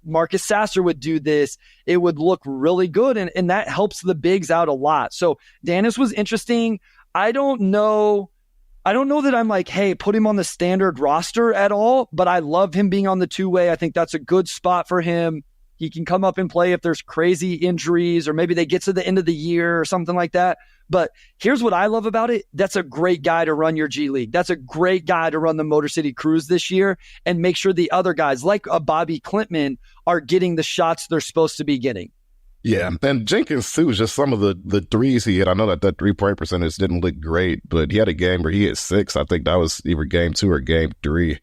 Marcus Sasser would do this, it would look really good. And that helps the bigs out a lot. So Dennis was interesting. I don't know that I'm like, hey, put him on the standard roster at all, but I love him being on the two-way. I think that's a good spot for him. He can come up and play if there's crazy injuries or maybe they get to the end of the year or something like that. But here's what I love about it. That's a great guy to run your G League. That's a great guy to run the Motor City Cruise this year and make sure the other guys like a Bobi Klintman are getting the shots they're supposed to be getting. Yeah, and Jenkins, too, just some of the threes he hit. I know that three-point percentage didn't look great, but he had a game where he hit 6. I think that was either game 2 or game 3.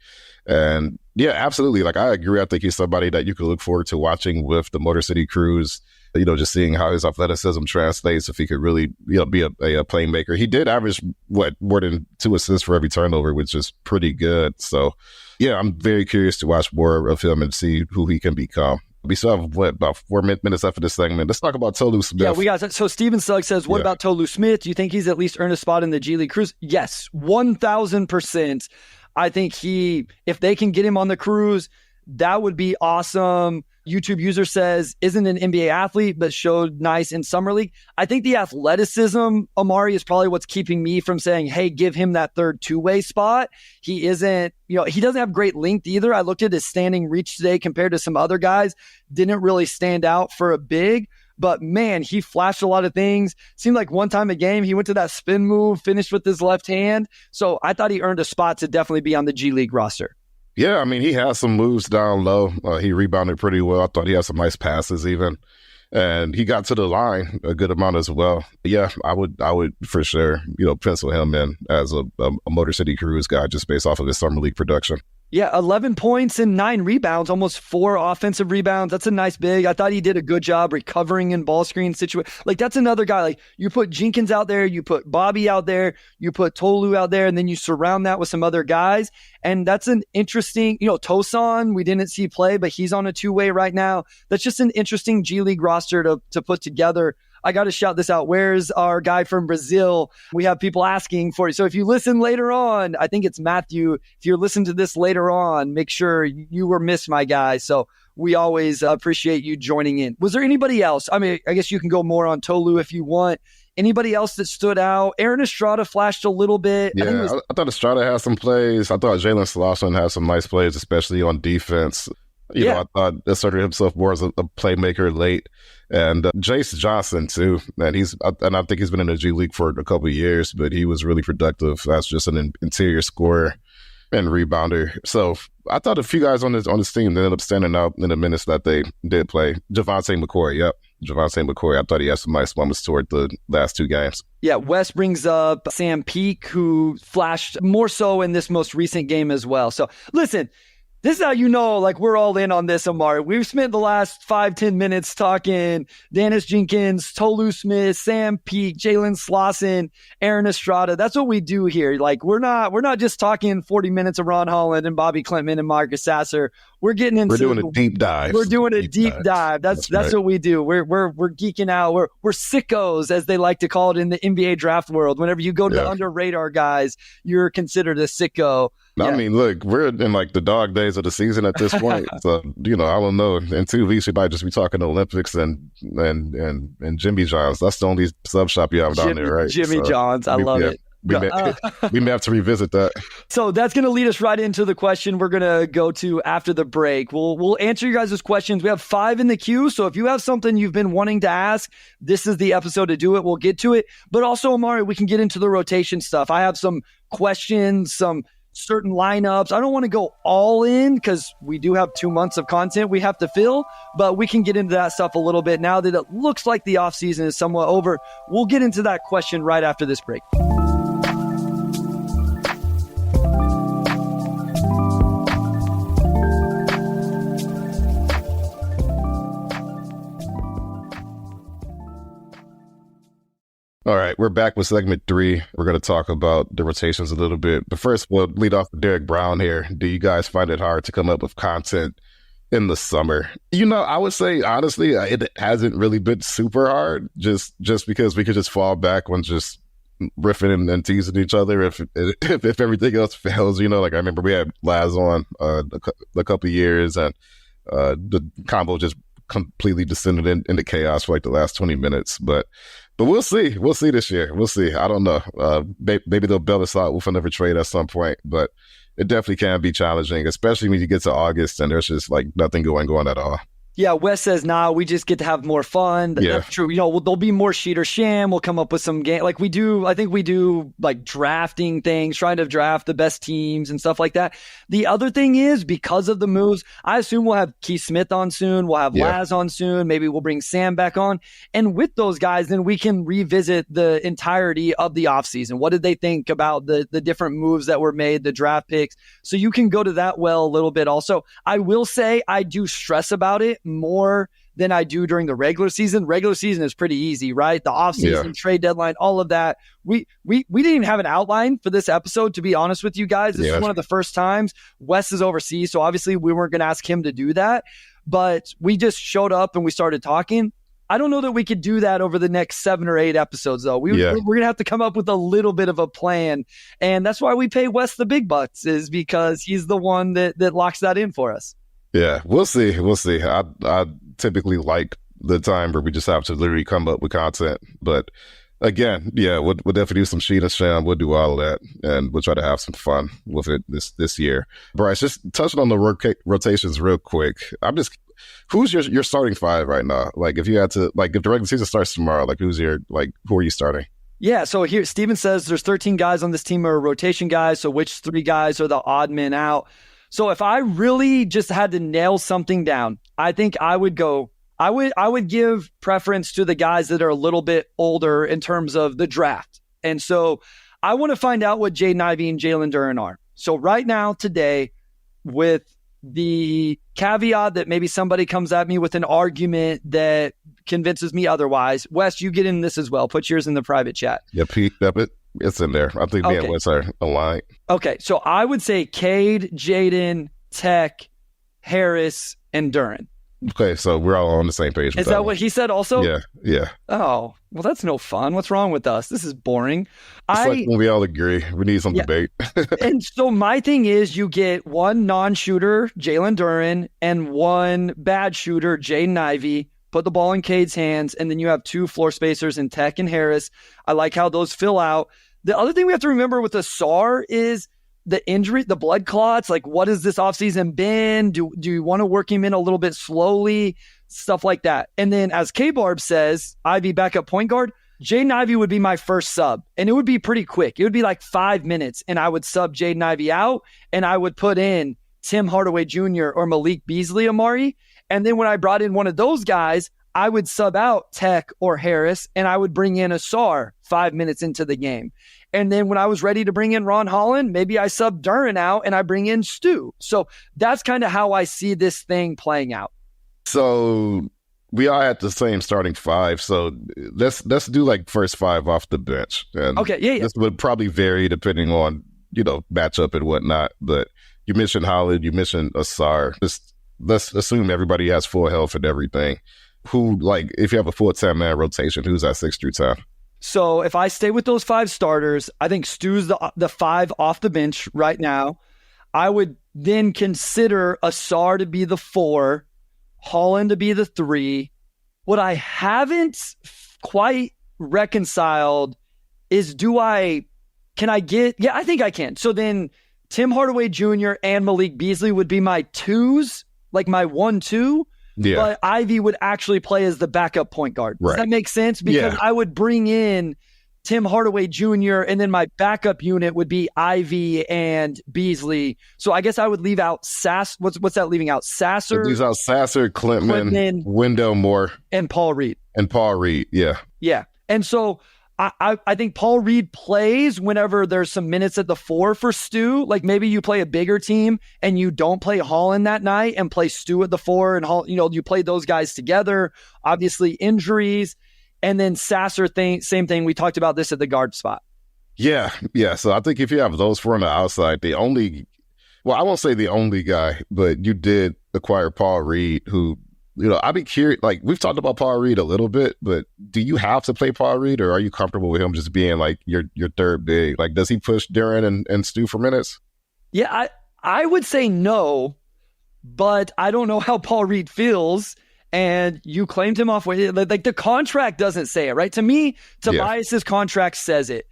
And yeah, absolutely. Like, I agree. I think he's somebody that you could look forward to watching with the Motor City Cruise, just seeing how his athleticism translates, if he could really, be a playmaker. He did average, more than 2 assists for every turnover, which is pretty good. So, yeah, I'm very curious to watch more of him and see who he can become. We still have, about 4 minutes left of this segment. Let's talk about Tolu Smith. Yeah, we got so Steven Sugg says, what about Tolu Smith? Do you think he's at least earned a spot in the G League Cruise? Yes, 1,000%. I think if they can get him on the Cruise, that would be awesome. YouTube user says, isn't an NBA athlete, but showed nice in Summer League. I think the athleticism, Omari, is probably what's keeping me from saying, hey, give him that third two-way spot. He isn't, he doesn't have great length either. I looked at his standing reach today compared to some other guys. Didn't really stand out for a big. But man, he flashed a lot of things. Seemed like one time a game, he went to that spin move, finished with his left hand. So I thought he earned a spot to definitely be on the G League roster. Yeah, I mean, he has some moves down low. He rebounded pretty well. I thought he had some nice passes even. And he got to the line a good amount as well. Yeah, I would for sure, pencil him in as a Motor City Cruise guy just based off of his Summer League production. Yeah, 11 points and 9 rebounds, almost 4 offensive rebounds. That's a nice big. I thought he did a good job recovering in ball screen situation. Like, that's another guy. Like, you put Jenkins out there, you put Bobi out there, you put Tolu out there, and then you surround that with some other guys. And that's an interesting, Tosan, we didn't see play, but he's on a two-way right now. That's just an interesting G League roster to put together. I got to shout this out. Where's our guy from Brazil? We have people asking for you. So if you listen later on, I think it's Matthew. If you're listening to this later on, make sure you were missed, my guy. So we always appreciate you joining in. Was there anybody else? I mean, I guess you can go more on Tolu if you want. Anybody else that stood out? Aaron Estrada flashed a little bit. Yeah, I thought Estrada had some plays. I thought Jalen Slauson had some nice plays, especially on defense. I thought asserted himself more as a playmaker late. And Jace Johnson, too. And I think he's been in the G League for a couple of years, but he was really productive as just an interior scorer and rebounder. So I thought a few guys on this team that ended up standing out in the minutes that they did play. Javante McCoy, Javante McCoy. I thought he had some nice moments toward the last 2 games. Yeah, Wes brings up Sam Peake, who flashed more so in this most recent game as well. So listen, this is how we're all in on this, Omari. We've spent the last 5-10 minutes talking Dennis Jenkins, Tolu Smith, Sam Peake, Jalen Slauson, Aaron Estrada. That's what we do here. Like, we're not just talking 40 minutes of Ron Holland and Bobi Klintman and Marcus Sasser. We're doing a deep dive. We're doing a deep dive. That's right. What we do. We're geeking out. We're sickos, as they like to call it in the NBA draft world. Whenever you go to the under radar guys, you're considered a sicko. I mean, look, we're in the dog days of the season at this point. So, I don't know. In 2 weeks, we might just be talking Olympics and Jimmy John's. That's the only sub shop you have down there, right? Jimmy John's. I love it. We may have to revisit that. So that's going to lead us right into the question we're going to go to after the break. We'll answer you guys' questions. We have 5 in the queue. So if you have something you've been wanting to ask, this is the episode to do it. We'll get to it. But also, Omari, we can get into the rotation stuff. I have some questions, some certain lineups. I don't want to go all in because we do have 2 months of content we have to fill, but we can get into that stuff a little bit now that it looks like the offseason is somewhat over. We'll get into that question right after this break. All right, we're back with segment 3. We're going to talk about the rotations a little bit. But first, we'll lead off with Derek Brown here. Do you guys find it hard to come up with content in the summer. I would say, honestly, it hasn't really been super hard just because we could just fall back on just riffing and teasing each other if everything else fails. Like I remember we had Laz on a couple of years, and the combo just completely descended into chaos for like the last 20 minutes. But we'll see. We'll see this year. We'll see. I don't know. Maybe they'll bail us out with another trade at some point, but it definitely can be challenging, especially when you get to August and there's just like nothing going on at all. Yeah, Wes says, nah, we just get to have more fun. Yeah. That's true. There'll be more sheet or sham. We'll come up with some game. Like we do, I think we do like drafting things, trying to draft the best teams and stuff like that. The other thing is, because of the moves, I assume we'll have Keith Smith on soon. We'll have Laz on soon. Maybe we'll bring Sam back on. And with those guys, then we can revisit the entirety of the offseason. What did they think about the different moves that were made, the draft picks? So you can go to that well a little bit also. I will say I do stress about it more than I do during the regular season. Regular season is pretty easy, right? The offseason, trade deadline, all of that. We didn't even have an outline for this episode, to be honest with you guys. This is one of the first times. Wes is overseas, so obviously we weren't going to ask him to do that. But we just showed up and we started talking. I don't know that we could do that over the next 7 or 8 episodes, though. We're going to have to come up with a little bit of a plan. And that's why we pay Wes the big bucks, is because he's the one that locks that in for us. Yeah, we'll see. We'll see. I typically like the time where we just have to literally come up with content. But again, we'll definitely do some sheet and sham. We'll do all of that, and we'll try to have some fun with it this year. Bryce, just touching on the rotations real quick. Who's your starting 5 right now? Like if you had to, like if the regular season starts tomorrow, like who are you starting? Yeah, so here Steven says there's 13 guys on this team are rotation guys. So which 3 guys are the odd men out? So if I really just had to nail something down, I think I would give preference to the guys that are a little bit older in terms of the draft. And so I want to find out what Jaden Ivey and Jalen Duren are. So right now, today, with the caveat that maybe somebody comes at me with an argument that convinces me otherwise, Wes, you get in this as well. Put yours in the private chat. Yeah, Pete, it's in there. I think me and Wes are aligned. Okay, so I would say Cade, Jaden, Tech, Harris, and Duren. Okay, so we're all on the same page. Is that what he said also? Yeah. Oh, well, that's no fun. What's wrong with us? This is boring. It's like when we all agree. We need some debate. And so my thing is you get one non-shooter, Jalen Duren, and one bad shooter, Jaden Ivey. Put the ball in Cade's hands, and then you have 2 floor spacers in Tech and Harris. I like how those fill out. The other thing we have to remember with Asar is the injury, the blood clots. Like, what has this offseason been? Do you want to work him in a little bit slowly? Stuff like that. And then, as K-Barb says, Ivy backup point guard, Jaden Ivey would be my first sub, and it would be pretty quick. It would be like 5 minutes, and I would sub Jaden Ivey out, and I would put in Tim Hardaway Jr. or Malik Beasley Omari. And then when I brought in one of those guys, I would sub out Tech or Harris, and I would bring in Asar 5 minutes into the game. And then when I was ready to bring in Ron Holland, maybe I sub Duren out and I bring in Stu. So that's kind of how I see this thing playing out. So we all had the same starting 5. So let's do like first 5 off the bench. And okay, yeah. This would probably vary depending on, matchup and whatnot. But you mentioned Holland, you mentioned Asar. Let's assume everybody has full health and everything. Who, like, if you have a full 10-man rotation, who's at 6 through 10? So if I stay with those 5 starters, I think Stu's the 5 off the bench right now. I would then consider Asar to be the 4, Holland to be the 3. What I haven't quite reconciled is I think I can. So then Tim Hardaway Jr. and Malik Beasley would be my 2s, like my 1-2. Yeah. But Ivy would actually play as the backup point guard. Does that make sense? Because I would bring in Tim Hardaway Jr. and then my backup unit would be Ivy and Beasley. So I guess I would leave out what's that leaving out? Sasser? It leaves out Sasser, Klintman, Wendell Moore. And Paul Reed. Yeah. Yeah. And so I think Paul Reed plays whenever there's some minutes at the 4 for Stu. Like maybe you play a bigger team and you don't play Holland that night and play Stu at the 4 and you play those guys together. Obviously injuries. And then Sasser same thing. We talked about this at the guard spot. Yeah. So I think if you have those 4 on the outside, Well, I won't say the only guy, but you did acquire Paul Reed, who, I'd be curious. Like, we've talked about Paul Reed a little bit, but do you have to play Paul Reed, or are you comfortable with him just being like your third big? Like, does he push Duren and Stu for minutes? Yeah, I would say no, but I don't know how Paul Reed feels. And you claimed him off. Like, the contract doesn't say it, right? To me, Tobias's contract says it.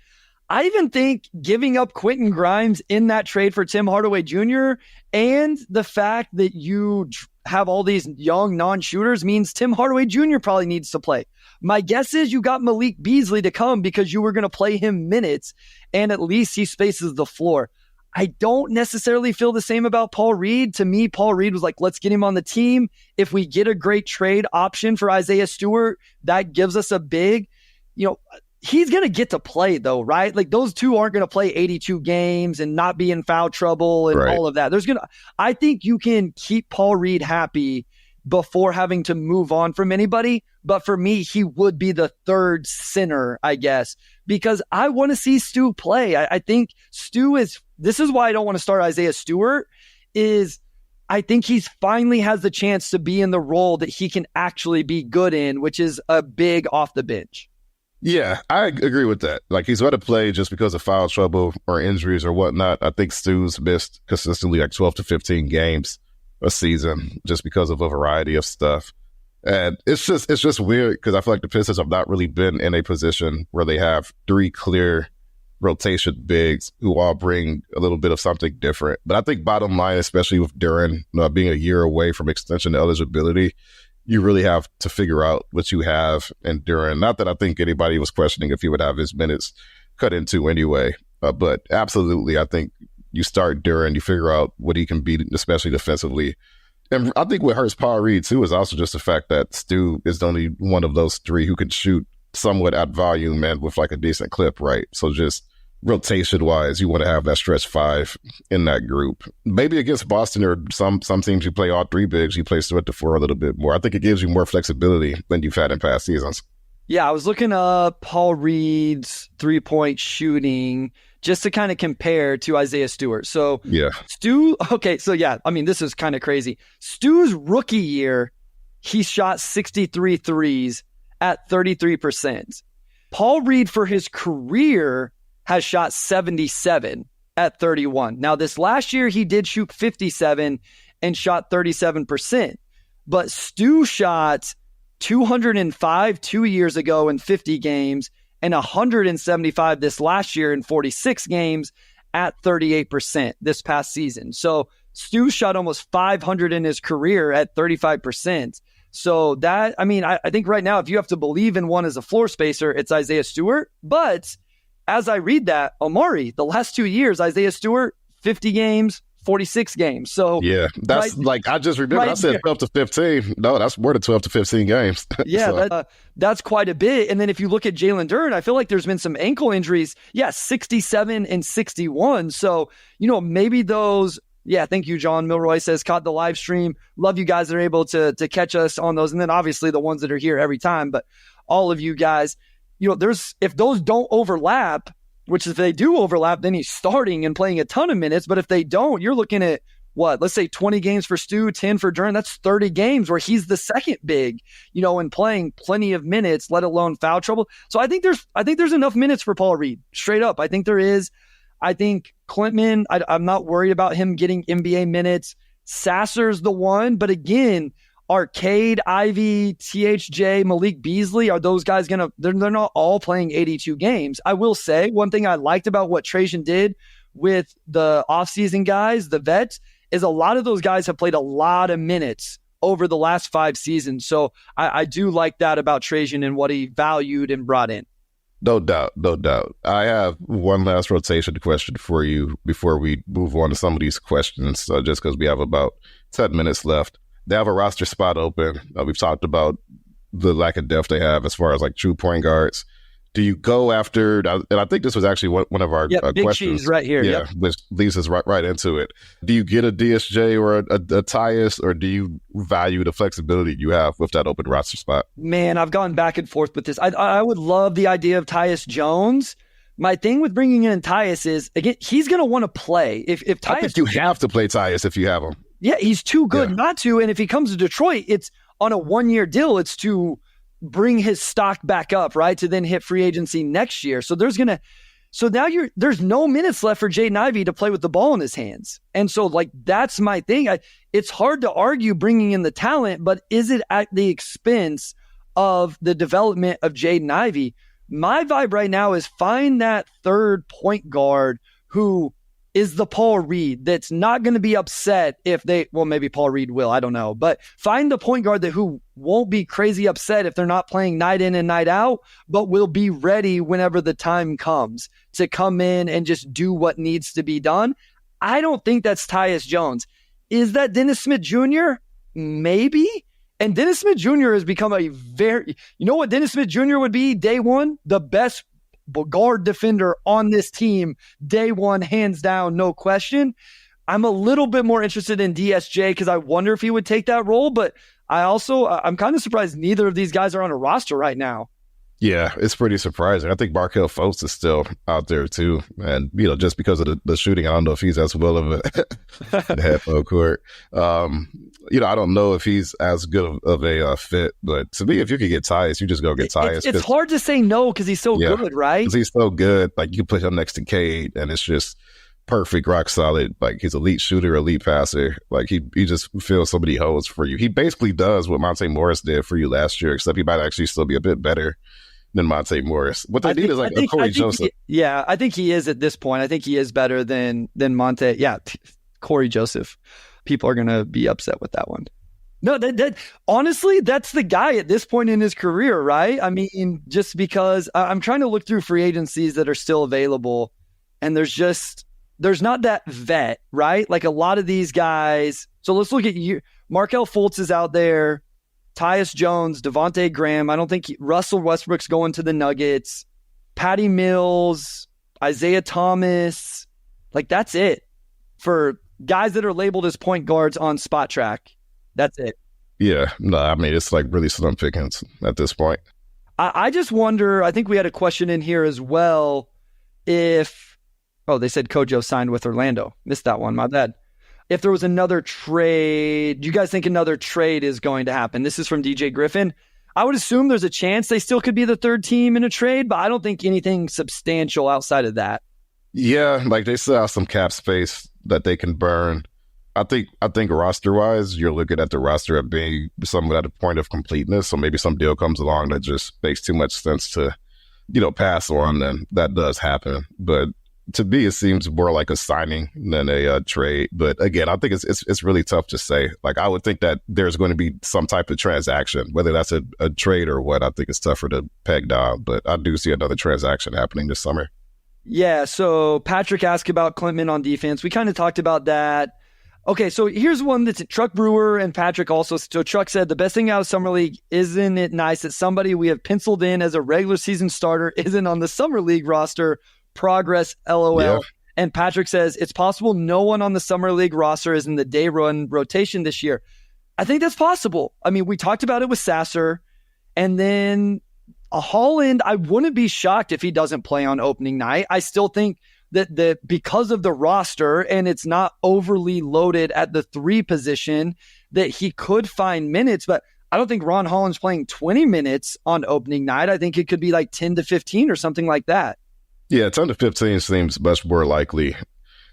I even think giving up Quentin Grimes in that trade for Tim Hardaway Jr. and the fact that you have all these young non-shooters means Tim Hardaway Jr. probably needs to play. My guess is you got Malik Beasley to come because you were going to play him minutes, and at least he spaces the floor. I don't necessarily feel the same about Paul Reed. To me, Paul Reed was like, let's get him on the team. If we get a great trade option for Isaiah Stewart, that gives us a big, he's going to get to play though, right? Like, those two aren't going to play 82 games and not be in foul trouble and all of that. I think you can keep Paul Reed happy before having to move on from anybody. But for me, he would be the third center, I guess, because I want to see Stu play. I think this is why I don't want to start Isaiah Stewart, is I think he's finally has the chance to be in the role that he can actually be good in, which is a big off the bench. Yeah, I agree with that. Like, he's going to play just because of foul trouble or injuries or whatnot. I think Stu's missed consistently like 12 to 15 games a season just because of a variety of stuff. And it's just weird because I feel like the Pistons have not really been in a position where they have three clear rotation bigs who all bring a little bit of something different. But I think bottom line, especially with Duren being a year away from extension eligibility, you really have to figure out what you have in Duren. Not that I think anybody was questioning if he would have his minutes cut into anyway, but absolutely, I think you start Duren, you figure out what he can be, especially defensively. And I think what hurts Paul Reed, too, is also just the fact that Stu is the only one of those three who can shoot somewhat at volume and with like a decent clip, right? So just rotation-wise, you want to have that stretch five in that group. Maybe against Boston or some teams you play all three bigs, you play Stu at the four a little bit more. I think it gives you more flexibility than you've had in past seasons. Yeah, I was looking up Paul Reed's three-point shooting just to kind of compare to Isaiah Stewart. So yeah, this is kind of crazy. Stu's rookie year, he shot 63 threes at 33%. Paul Reed for his career has shot 77 at 31. Now, this last year, he did shoot 57 and shot 37%. But Stu shot 205 2 years ago in 50 games and 175 this last year in 46 games at 38% this past season. So Stu shot almost 500 in his career at 35%. So that, I think right now, if you have to believe in one as a floor spacer, it's Isaiah Stewart. But as I read that, Omari, the last 2 years, Isaiah Stewart, 50 games, 46 games. So yeah, that's I just remember I said 12 to 15. No, that's more than 12 to 15 games. Yeah, so. That's quite a bit. And then if you look at Jalen Duren, I feel like there's been some ankle injuries. Yeah, 67 and 61. So, maybe those. Yeah, thank you, John. Milroy says, caught the live stream. Love you guys that are able to catch us on those. And then obviously the ones that are here every time. But all of you guys, if those don't overlap, which if they do overlap, then he's starting and playing a ton of minutes. But if they don't, you're looking at let's say 20 games for Stu, 10 for Duren. That's 30 games where he's the second big, and playing plenty of minutes, let alone foul trouble. So I think there's enough minutes for Paul Reed. Straight up. I think there is. I think Klintman, I'm not worried about him getting NBA minutes. Sasser's the one, but again, Arcade, Ivy, THJ, Malik Beasley, are those guys they're not all playing 82 games. I will say one thing I liked about what Trajan did with the offseason guys, the vets, is a lot of those guys have played a lot of minutes over the last 5 seasons. So I do like that about Trajan and what he valued and brought in. No doubt. I have one last rotation question for you before we move on to some of these questions, just because we have about 10 minutes left. They have a roster spot open. We've talked about the lack of depth they have as far as like true point guards. Do you go after, and I think this was actually one of our big questions. Cheese right here. Yeah, which leads us right into it. Do you get a DSJ or a Tyus, or do you value the flexibility you have with that open roster spot? Man, I've gone back and forth with this. I would love the idea of Tyus Jones, My thing with bringing in Tyus is, again, he's going to want to play. If Tyus, I think you have to play Tyus if you have him. Yeah, he's too good not to. And if he comes to Detroit, it's on a 1-year deal. It's to bring his stock back up, right? To then hit free agency next year. So now there's no minutes left for Jaden Ivey to play with the ball in his hands. And so that's my thing. It's hard to argue bringing in the talent, but is it at the expense of the development of Jaden Ivey? My vibe right now is find that third point guard who is the Paul Reed that's not going to be upset if maybe Paul Reed will, I don't know, but find the point guard who won't be crazy upset if they're not playing night in and night out, but will be ready whenever the time comes to come in and just do what needs to be done. I don't think that's Tyus Jones. Is that Dennis Smith Jr.? Maybe. And Dennis Smith Jr. has become you know what Dennis Smith Jr. would be day one? The best guard defender on this team day one, hands down, no question. I'm a little bit more interested in DSJ because I wonder if he would take that role, but I'm kind of surprised neither of these guys are on a roster right now. Yeah, it's pretty surprising. I think Markelle Fultz is still out there too. And, just because of the shooting, I don't know if he's as well of a head full court. I don't know if he's as good of a fit, but to me, if you could get Tyus, you just go get Tyus. It's hard to say no because he's so good, right? Because he's so good. You put him next to Cade and it's just perfect, rock solid. He's elite shooter, elite passer. He just fills so many holes for you. He basically does what Monte Morris did for you last year, except he might actually still be a bit better than Monte Morris. What they need is a Corey Joseph. I think he is at this point. I think he is better than Monte. Yeah, Corey Joseph. People are going to be upset with that one. No, that honestly, that's the guy at this point in his career, right? I mean, just because I'm trying to look through free agencies that are still available, and there's not that vet, right? A lot of these guys. So let's look at you. Markelle Fultz is out there. Tyus Jones, Devontae Graham. I don't think Russell Westbrook's going to the Nuggets. Patty Mills, Isaiah Thomas. That's it for guys that are labeled as point guards on Spot Track. That's it. Yeah. No, I mean, it's really slim pickings at this point. I just wonder, I think we had a question in here as well. They said Kojo signed with Orlando. Missed that one. My bad. If there was another trade, do you guys think another trade is going to happen? This is from DJ Griffin. I would assume there's a chance they still could be the third team in a trade, but I don't think anything substantial outside of that. Yeah, they still have some cap space that they can burn. I think roster-wise, you're looking at the roster at being somewhat at a point of completeness, so maybe some deal comes along that just makes too much sense to, pass on, and that does happen. But to me, it seems more like a signing than a trade. But again, I think it's really tough to say. I would think that there's going to be some type of transaction, whether that's a trade or what. I think it's tougher to peg down, but I do see another transaction happening this summer. Yeah, so Patrick asked about Klintman on defense. We kind of talked about that. Okay, so here's one that's Truck Brewer and Patrick also. So Truck said, the best thing out of Summer League, isn't it nice that somebody we have penciled in as a regular season starter isn't on the Summer League roster? Progress, LOL. Yeah. And Patrick says, it's possible no one on the Summer League roster is in the day run rotation this year. I think that's possible. I mean, we talked about it with Sasser. And then Holland, I wouldn't be shocked if he doesn't play on opening night. I still think that because of the roster and it's not overly loaded at the 3 position, that he could find minutes. But I don't think Ron Holland's playing 20 minutes on opening night. I think it could be 10 to 15 or something like that. Yeah, 10 to 15 seems much more likely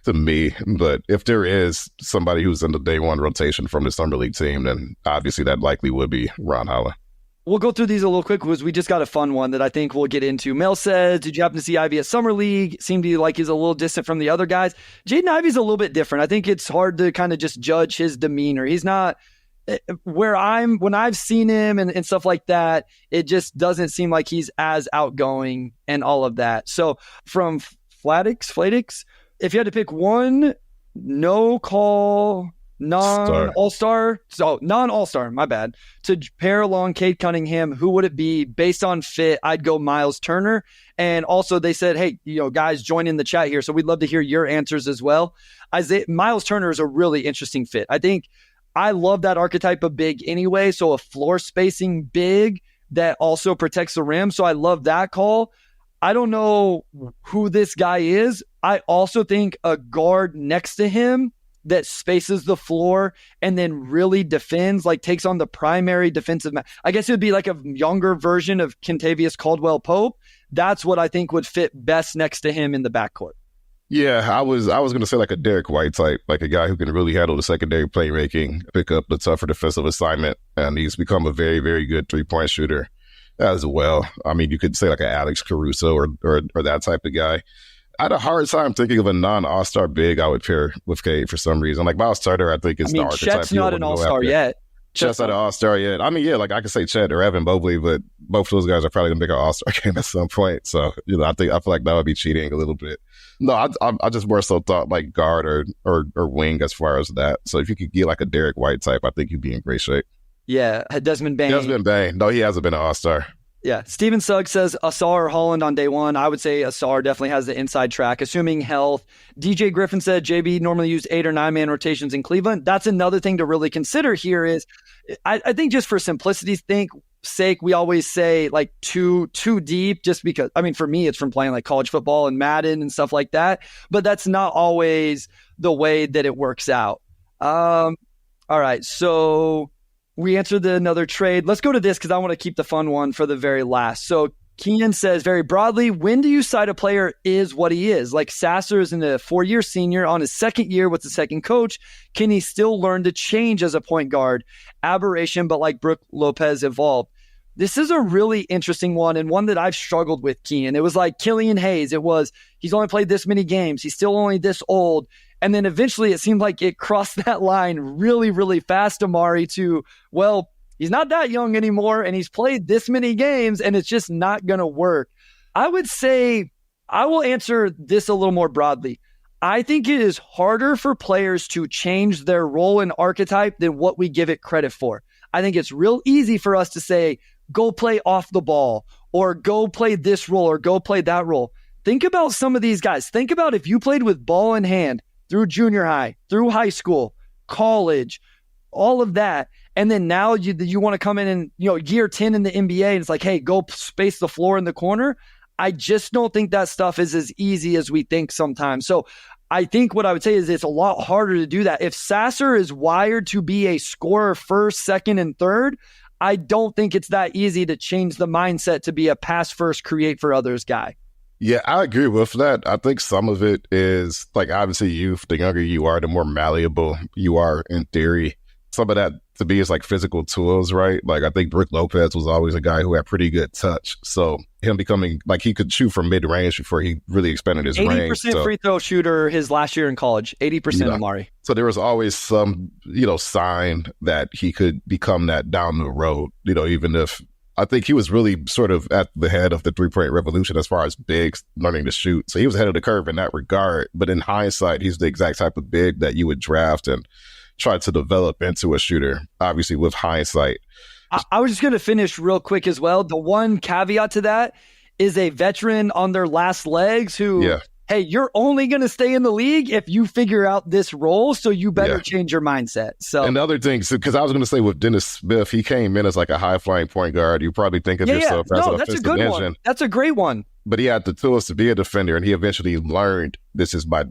to me. But if there is somebody who's in the day one rotation from the Summer League team, then obviously that likely would be Ron Holland. We'll go through these a little quick because we just got a fun one that I think we'll get into. Mel says, did you happen to see Ivy at Summer League? Seemed to like he's a little distant from the other guys. Jaden Ivey's a little bit different. I think it's hard to kind of just judge his demeanor. He's not when I've seen him and stuff like that, it just doesn't seem like he's as outgoing and all of that. So from Flatix, if you had to pick one no-call, non-all-star, my bad, to pair along Cade Cunningham, who would it be? Based on fit, I'd go Miles Turner. And also they said, hey, guys, join in the chat here. So we'd love to hear your answers as well. Miles Turner is a really interesting fit. I think I love that archetype of big anyway. So a floor spacing big that also protects the rim. So I love that call. I don't know who this guy is. I also think a guard next to him that spaces the floor and then really defends, like takes on the primary defensive. I guess it would be like a younger version of Kentavious Caldwell-Pope. That's what I think would fit best next to him in the backcourt. Yeah, I was going to say like a Derek White type, like a guy who can really handle the secondary playmaking, pick up the tougher defensive assignment, and he's become a very, very good three-point shooter as well. I mean, you could say like an Alex Caruso or that type of guy. I had a hard time thinking of a non-All-Star big I would pair with Cade for some reason. Like Miles Turner, I think is the archetype. Chet's not an All-Star yet. Chet's not an All-Star yet. I mean, yeah, like I could say Chet or Evan Mobley, but both of those guys are probably going to make an All-Star game at some point. So, I feel like that would be cheating a little bit. No, I just more so thought like guard or wing as far as that. So if you could get like a Derek White type, I think you'd be in great shape. Yeah, Desmond Bane. Desmond Bane. No, he hasn't been an All-Star. Yeah. Steven Suggs says Asar or Holland on day one. I would say Asar definitely has the inside track, assuming health. DJ Griffin said JB normally used 8 or 9 man rotations in Cleveland. That's another thing to really consider here is I think just for simplicity's sake, we always say like too deep just because, I mean, for me, it's from playing like college football and Madden and stuff like that, but that's not always the way that it works out. All right. So we answered another trade. Let's go to this because I want to keep the fun one for the very last. So Keenan says very broadly, when do you cite a player is what he is? Like Sasser is in a 4-year senior on his second year with the second coach. Can he still learn to change as a point guard? Aberration, but like Brook Lopez evolved. This is a really interesting one and one that I've struggled with, Keenan. It was like Killian Hayes. It was, he's only played this many games. He's still only this old. And then eventually it seemed like it crossed that line really, really fast, Omari, to, well, he's not that young anymore, and he's played this many games, and it's just not going to work. I would say, I will answer this a little more broadly. I think it is harder for players to change their role and archetype than what we give it credit for. I think it's real easy for us to say, go play off the ball, or go play this role, or go play that role. Think about some of these guys. Think about if you played with ball in hand through junior high, through high school, college, all of that. And then now you want to come in and, year 10 in the NBA, and it's like, hey, go space the floor in the corner. I just don't think that stuff is as easy as we think sometimes. So I think what I would say is it's a lot harder to do that. If Sasser is wired to be a scorer first, second, and third, I don't think it's that easy to change the mindset to be a pass first, create for others guy. Yeah, I agree with that. I think some of it is like obviously youth, the younger you are, the more malleable you are in theory. Some of that to me is like physical tools, right? Like I think Brook Lopez was always a guy who had pretty good touch. So him becoming like he could shoot from mid range before he really expanded his 80% range. 80% free throw shooter his last year in college, 80% Omari. So there was always some, sign that he could become that down the road, even if I think he was really sort of at the head of the three-point revolution as far as bigs learning to shoot. So he was ahead of the curve in that regard. But in hindsight, he's the exact type of big that you would draft and try to develop into a shooter, obviously with hindsight. I was just going to finish real quick as well. The one caveat to that is a veteran on their last legs who, hey, you're only going to stay in the league if you figure out this role, so you better change your mindset. So, and the other thing, because I was going to say with Dennis Smith, he came in as like a high-flying point guard. You probably think of yourself as an that's a offensive good engine. One. That's a great one. But he had the tools to be a defender, and he eventually learned this is my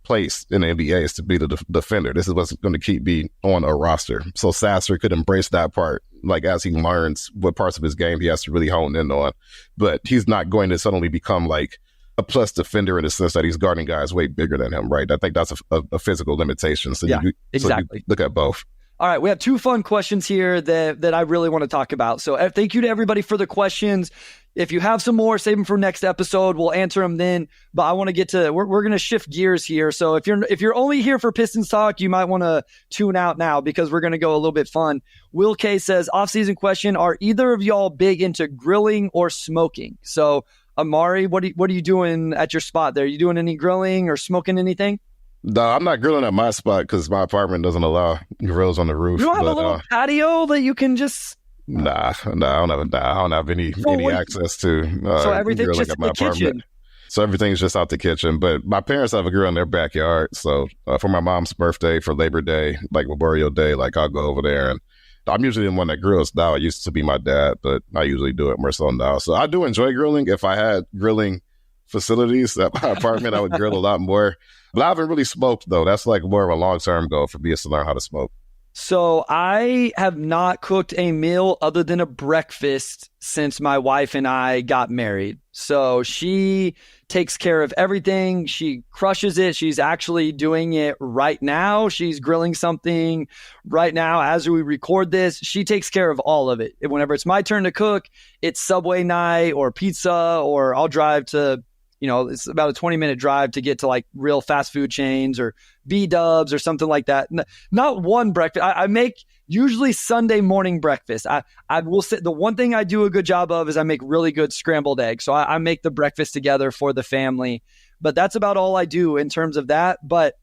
place in the NBA is to be the defender. This is what's going to keep me on a roster. So Sasser could embrace that part, like as he learns what parts of his game he has to really hone in on. But he's not going to suddenly become like a plus defender in the sense that he's guarding guys way bigger than him, right? I think that's a physical limitation. So exactly. So look at both. All right, we have 2 fun questions here that I really want to talk about. So thank you to everybody for the questions. If you have some more, save them for next episode. We'll answer them then. But I want to get to we're going to shift gears here. So if you're only here for Pistons talk, you might want to tune out now because we're going to go a little bit fun. Will K says, off-season question: are either of y'all big into grilling or smoking? So Omari, what are you doing at your spot there? You doing any grilling or smoking anything? No, I'm not grilling at my spot because my apartment doesn't allow grills on the roof. You don't have a little patio that you can just... Nah, I don't have any access to so everything's just at my apartment. Kitchen. So everything's just out the kitchen. But my parents have a grill in their backyard. So for my mom's birthday, for Labor Day, like Memorial Day, like I'll go over there and I'm usually the one that grills now. It used to be my dad, but I usually do it more so now. So I do enjoy grilling. If I had grilling facilities at my apartment, I would grill a lot more. But I haven't really smoked, though. That's like more of a long-term goal for me, is to learn how to smoke. So I have not cooked a meal other than a breakfast since my wife and I got married. So she takes care of everything. She crushes it. She's actually doing it right now. She's grilling something right now as we record this. She takes care of all of it. Whenever it's my turn to cook, it's Subway night or pizza, or I'll drive to, it's about a 20-minute drive to get to like real fast food chains or B-dubs or something like that. Not one breakfast. I make usually Sunday morning breakfast. I will say the one thing I do a good job of is I make really good scrambled eggs. So I make the breakfast together for the family. But that's about all I do in terms of that. But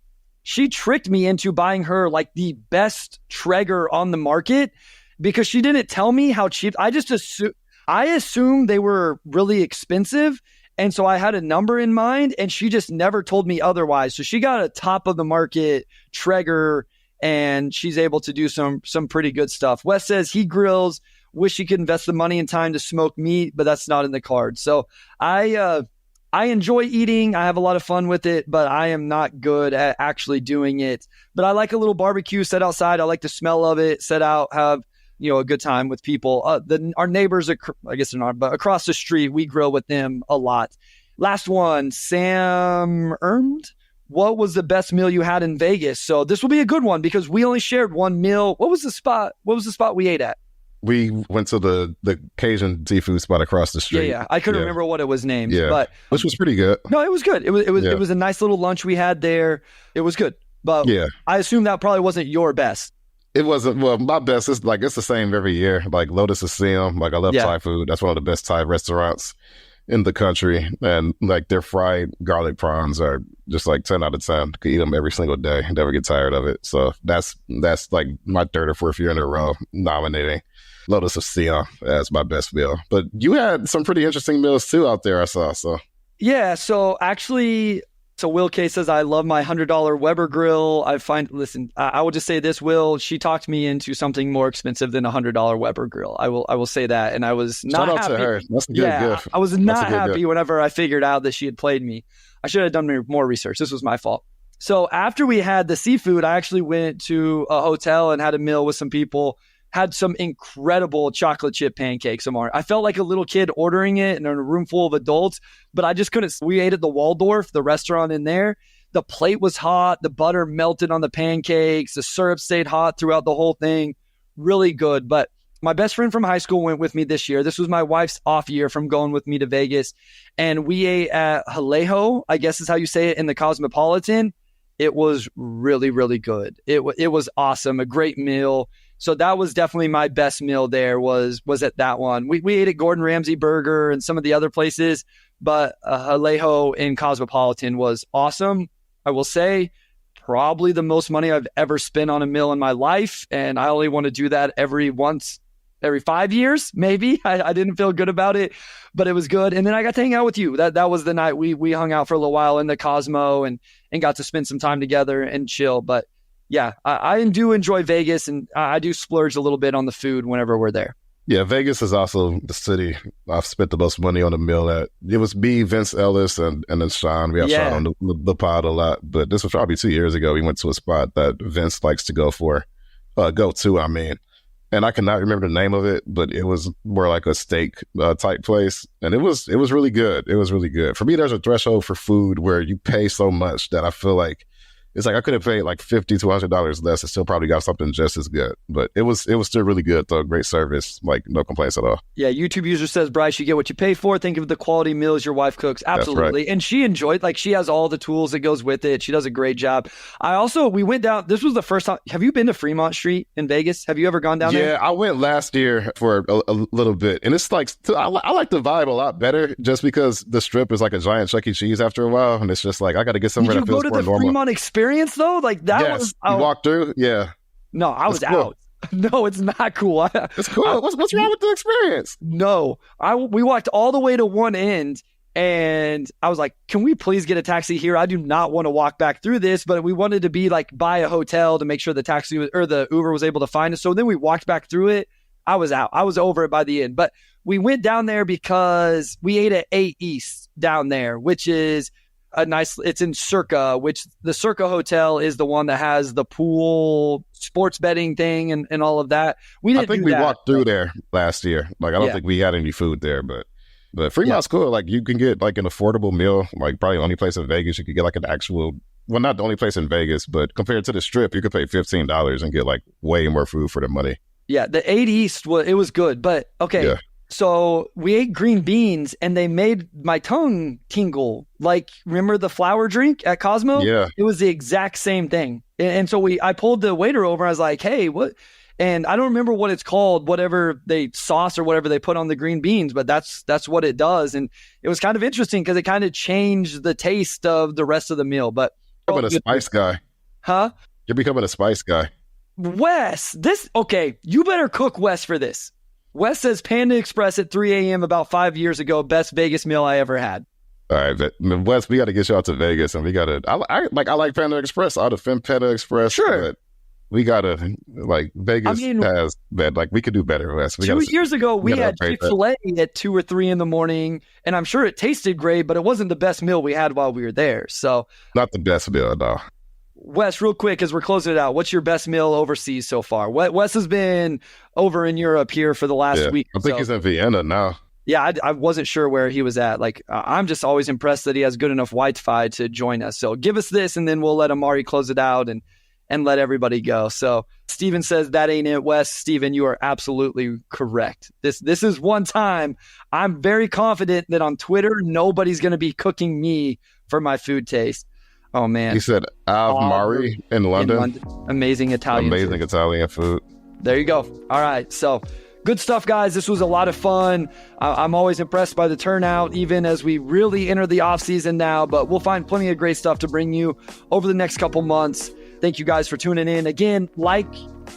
she tricked me into buying her like the best Traeger on the market because she didn't tell me how cheap. I assumed they were really expensive. And so I had a number in mind, and she just never told me otherwise. So she got a top of the market Traeger, and she's able to do some pretty good stuff. Wes says he grills, wish he could invest the money and time to smoke meat, but that's not in the cards. So I enjoy eating. I have a lot of fun with it, but I am not good at actually doing it. But I like a little barbecue set outside. I like the smell of it, set out, have a good time with people. Our neighbors, I guess they're not, but across the street, we grill with them a lot. Last one, Sam Ermed. What was the best meal you had in Vegas? So this will be a good one because we only shared one meal. What was the spot we ate at? We went to the Cajun seafood spot across the street. Yeah. I couldn't remember what it was named. Yeah, but which was pretty good. No, it was good. It was a nice little lunch we had there. It was good. But I assume that probably wasn't your best. It wasn't. Well, my best is like, it's the same every year. Like Lotus Aseum. Like I love Thai food. That's one of the best Thai restaurants in the country. And like their fried garlic prawns are just like 10 out of 10. Could eat them every single day. Never get tired of it. So that's like my third or fourth year in a row nominating Lotus Aseum as my best meal. But you had some pretty interesting meals too out there, I saw. So yeah. So actually, Will K says, I love my $100 Weber grill. I will just say this, Will, she talked me into something more expensive than a $100 Weber grill. I will say that. And I was not happy. Shout out to her. That's a good gift. I was not happy whenever I figured out that she had played me. I should have done more research. This was my fault. So after we had the seafood, I actually went to a hotel and had a meal with some people. Had some incredible chocolate chip pancakes, Omar. I felt like a little kid ordering it in a room full of adults, but I just couldn't. We ate at the Waldorf, the restaurant in there. The plate was hot. The butter melted on the pancakes. The syrup stayed hot throughout the whole thing. Really good. But my best friend from high school went with me this year. This was my wife's off year from going with me to Vegas. And we ate at Haleho, I guess is how you say it, in the Cosmopolitan. It was really, really good. It was awesome. A great meal. So that was definitely my best meal there was at that one. We ate at Gordon Ramsay Burger and some of the other places, but Haleho in Cosmopolitan was awesome. I will say probably the most money I've ever spent on a meal in my life. And I only want to do that every 5 years, maybe. I didn't feel good about it, but it was good. And then I got to hang out with you. That was the night we hung out for a little while in the Cosmo and got to spend some time together and chill. But yeah, I do enjoy Vegas, and I do splurge a little bit on the food whenever we're there. Yeah, Vegas is also the city I've spent the most money on a meal at. It was me, Vince Ellis, and then Sean. We have Sean on the pod a lot, but this was probably 2 years ago. We went to a spot that Vince likes to go to. And I cannot remember the name of it, but it was more like a steak type place. And it was really good. It was really good. For me, there's a threshold for food where you pay so much that I feel like it's like I could have paid like $50 to $100 less and still probably got something just as good. But it was still really good though. Great service, like no complaints at all. Yeah, YouTube user says, Bryce, you get what you pay for. Think of the quality meals your wife cooks. Absolutely. Right. And she enjoyed, like she has all the tools that goes with it. She does a great job. We went down, this was the first time. Have you been to Fremont Street in Vegas? Have you ever gone down there? Yeah, I went last year for a little bit. And it's like, I like the vibe a lot better just because the strip is like a giant Chuck E. Cheese after a while. And it's just like, I got to get somewhere that feels more normal. Did you go to the Fremont experience though? Like that was... You walked through? Yeah. No, I was out. No, it's not cool. It's cool. What's wrong with the experience? No. We walked all the way to one end And I was like, can we please get a taxi here? I do not want to walk back through this, but we wanted to be like by a hotel to make sure the taxi or the Uber was able to find us. So then we walked back through it. I was out. I was over it by the end. But we went down there because we ate at A East down there, which is a nice, it's in Circa, which the Circa Hotel is the one that has the pool, sports betting thing and all of that. We walked through there last year. Like, I don't think we had any food there, but Fremont's cool. Like, you can get like an affordable meal, like probably the only place in Vegas you could get like an actual, well, not the only place in Vegas, but compared to the Strip, you could pay $15 and get like way more food for the money. Yeah, the 8 East, it was good, but okay. Yeah. So we ate green beans and they made my tongue tingle. Like, remember the flower drink at Cosmo? Yeah. It was the exact same thing. And so I pulled the waiter over. I was like, hey, what? And I don't remember what it's called, whatever sauce or whatever they put on the green beans, but that's what it does. And it was kind of interesting because it kind of changed the taste of the rest of the meal. But you're becoming a spice guy. Huh? You're becoming a spice guy. Wes, okay, you better cook Wes for this. Wes says Panda Express at 3 a.m. about 5 years ago, best Vegas meal I ever had. All right, but Wes, we got to get you out to Vegas, and we got to. I like Panda Express. I'll defend Panda Express. Sure, but we got to Vegas has that. Like, we could do better, Wes. 2 years ago, we had Chick-fil-A at 2 or 3 in the morning, and I'm sure it tasted great, but it wasn't the best meal we had while we were there. So not the best meal, no. Wes, real quick, as we're closing it out, what's your best meal overseas so far? Wes has been over in Europe here for the last week. I think he's in Vienna now. Yeah, I wasn't sure where he was at. Like, I'm just always impressed that he has good enough Wi-Fi to join us. So give us this, and then we'll let Omari close it out and let everybody go. So Steven says, that ain't it, Wes. Steven, you are absolutely correct. This is one time I'm very confident that on Twitter, nobody's going to be cooking me for my food taste. Oh, man. He said Omari in London. Amazing Italian food. Italian food. There you go. All right. So good stuff, guys. This was a lot of fun. I'm always impressed by the turnout, even as we really enter the off season now, but we'll find plenty of great stuff to bring you over the next couple months. Thank you guys for tuning in. Again,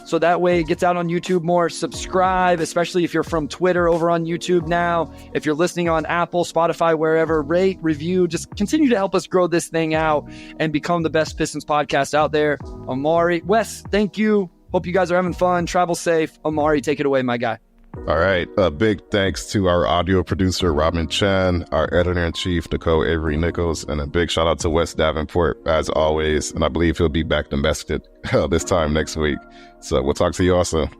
so that way it gets out on YouTube more. Subscribe, especially if you're from Twitter over on YouTube now. If you're listening on Apple, Spotify, wherever, rate, review, just continue to help us grow this thing out and become the best Pistons podcast out there. Omari, Wes, thank you. Hope you guys are having fun. Travel safe. Omari, take it away, my guy. All right. A big thanks to our audio producer, Robin Chan, our editor-in-chief, Nicole Avery Nichols, and a big shout out to Wes Davenport, as always. And I believe he'll be back domestic this time next week. So we'll talk to you all soon.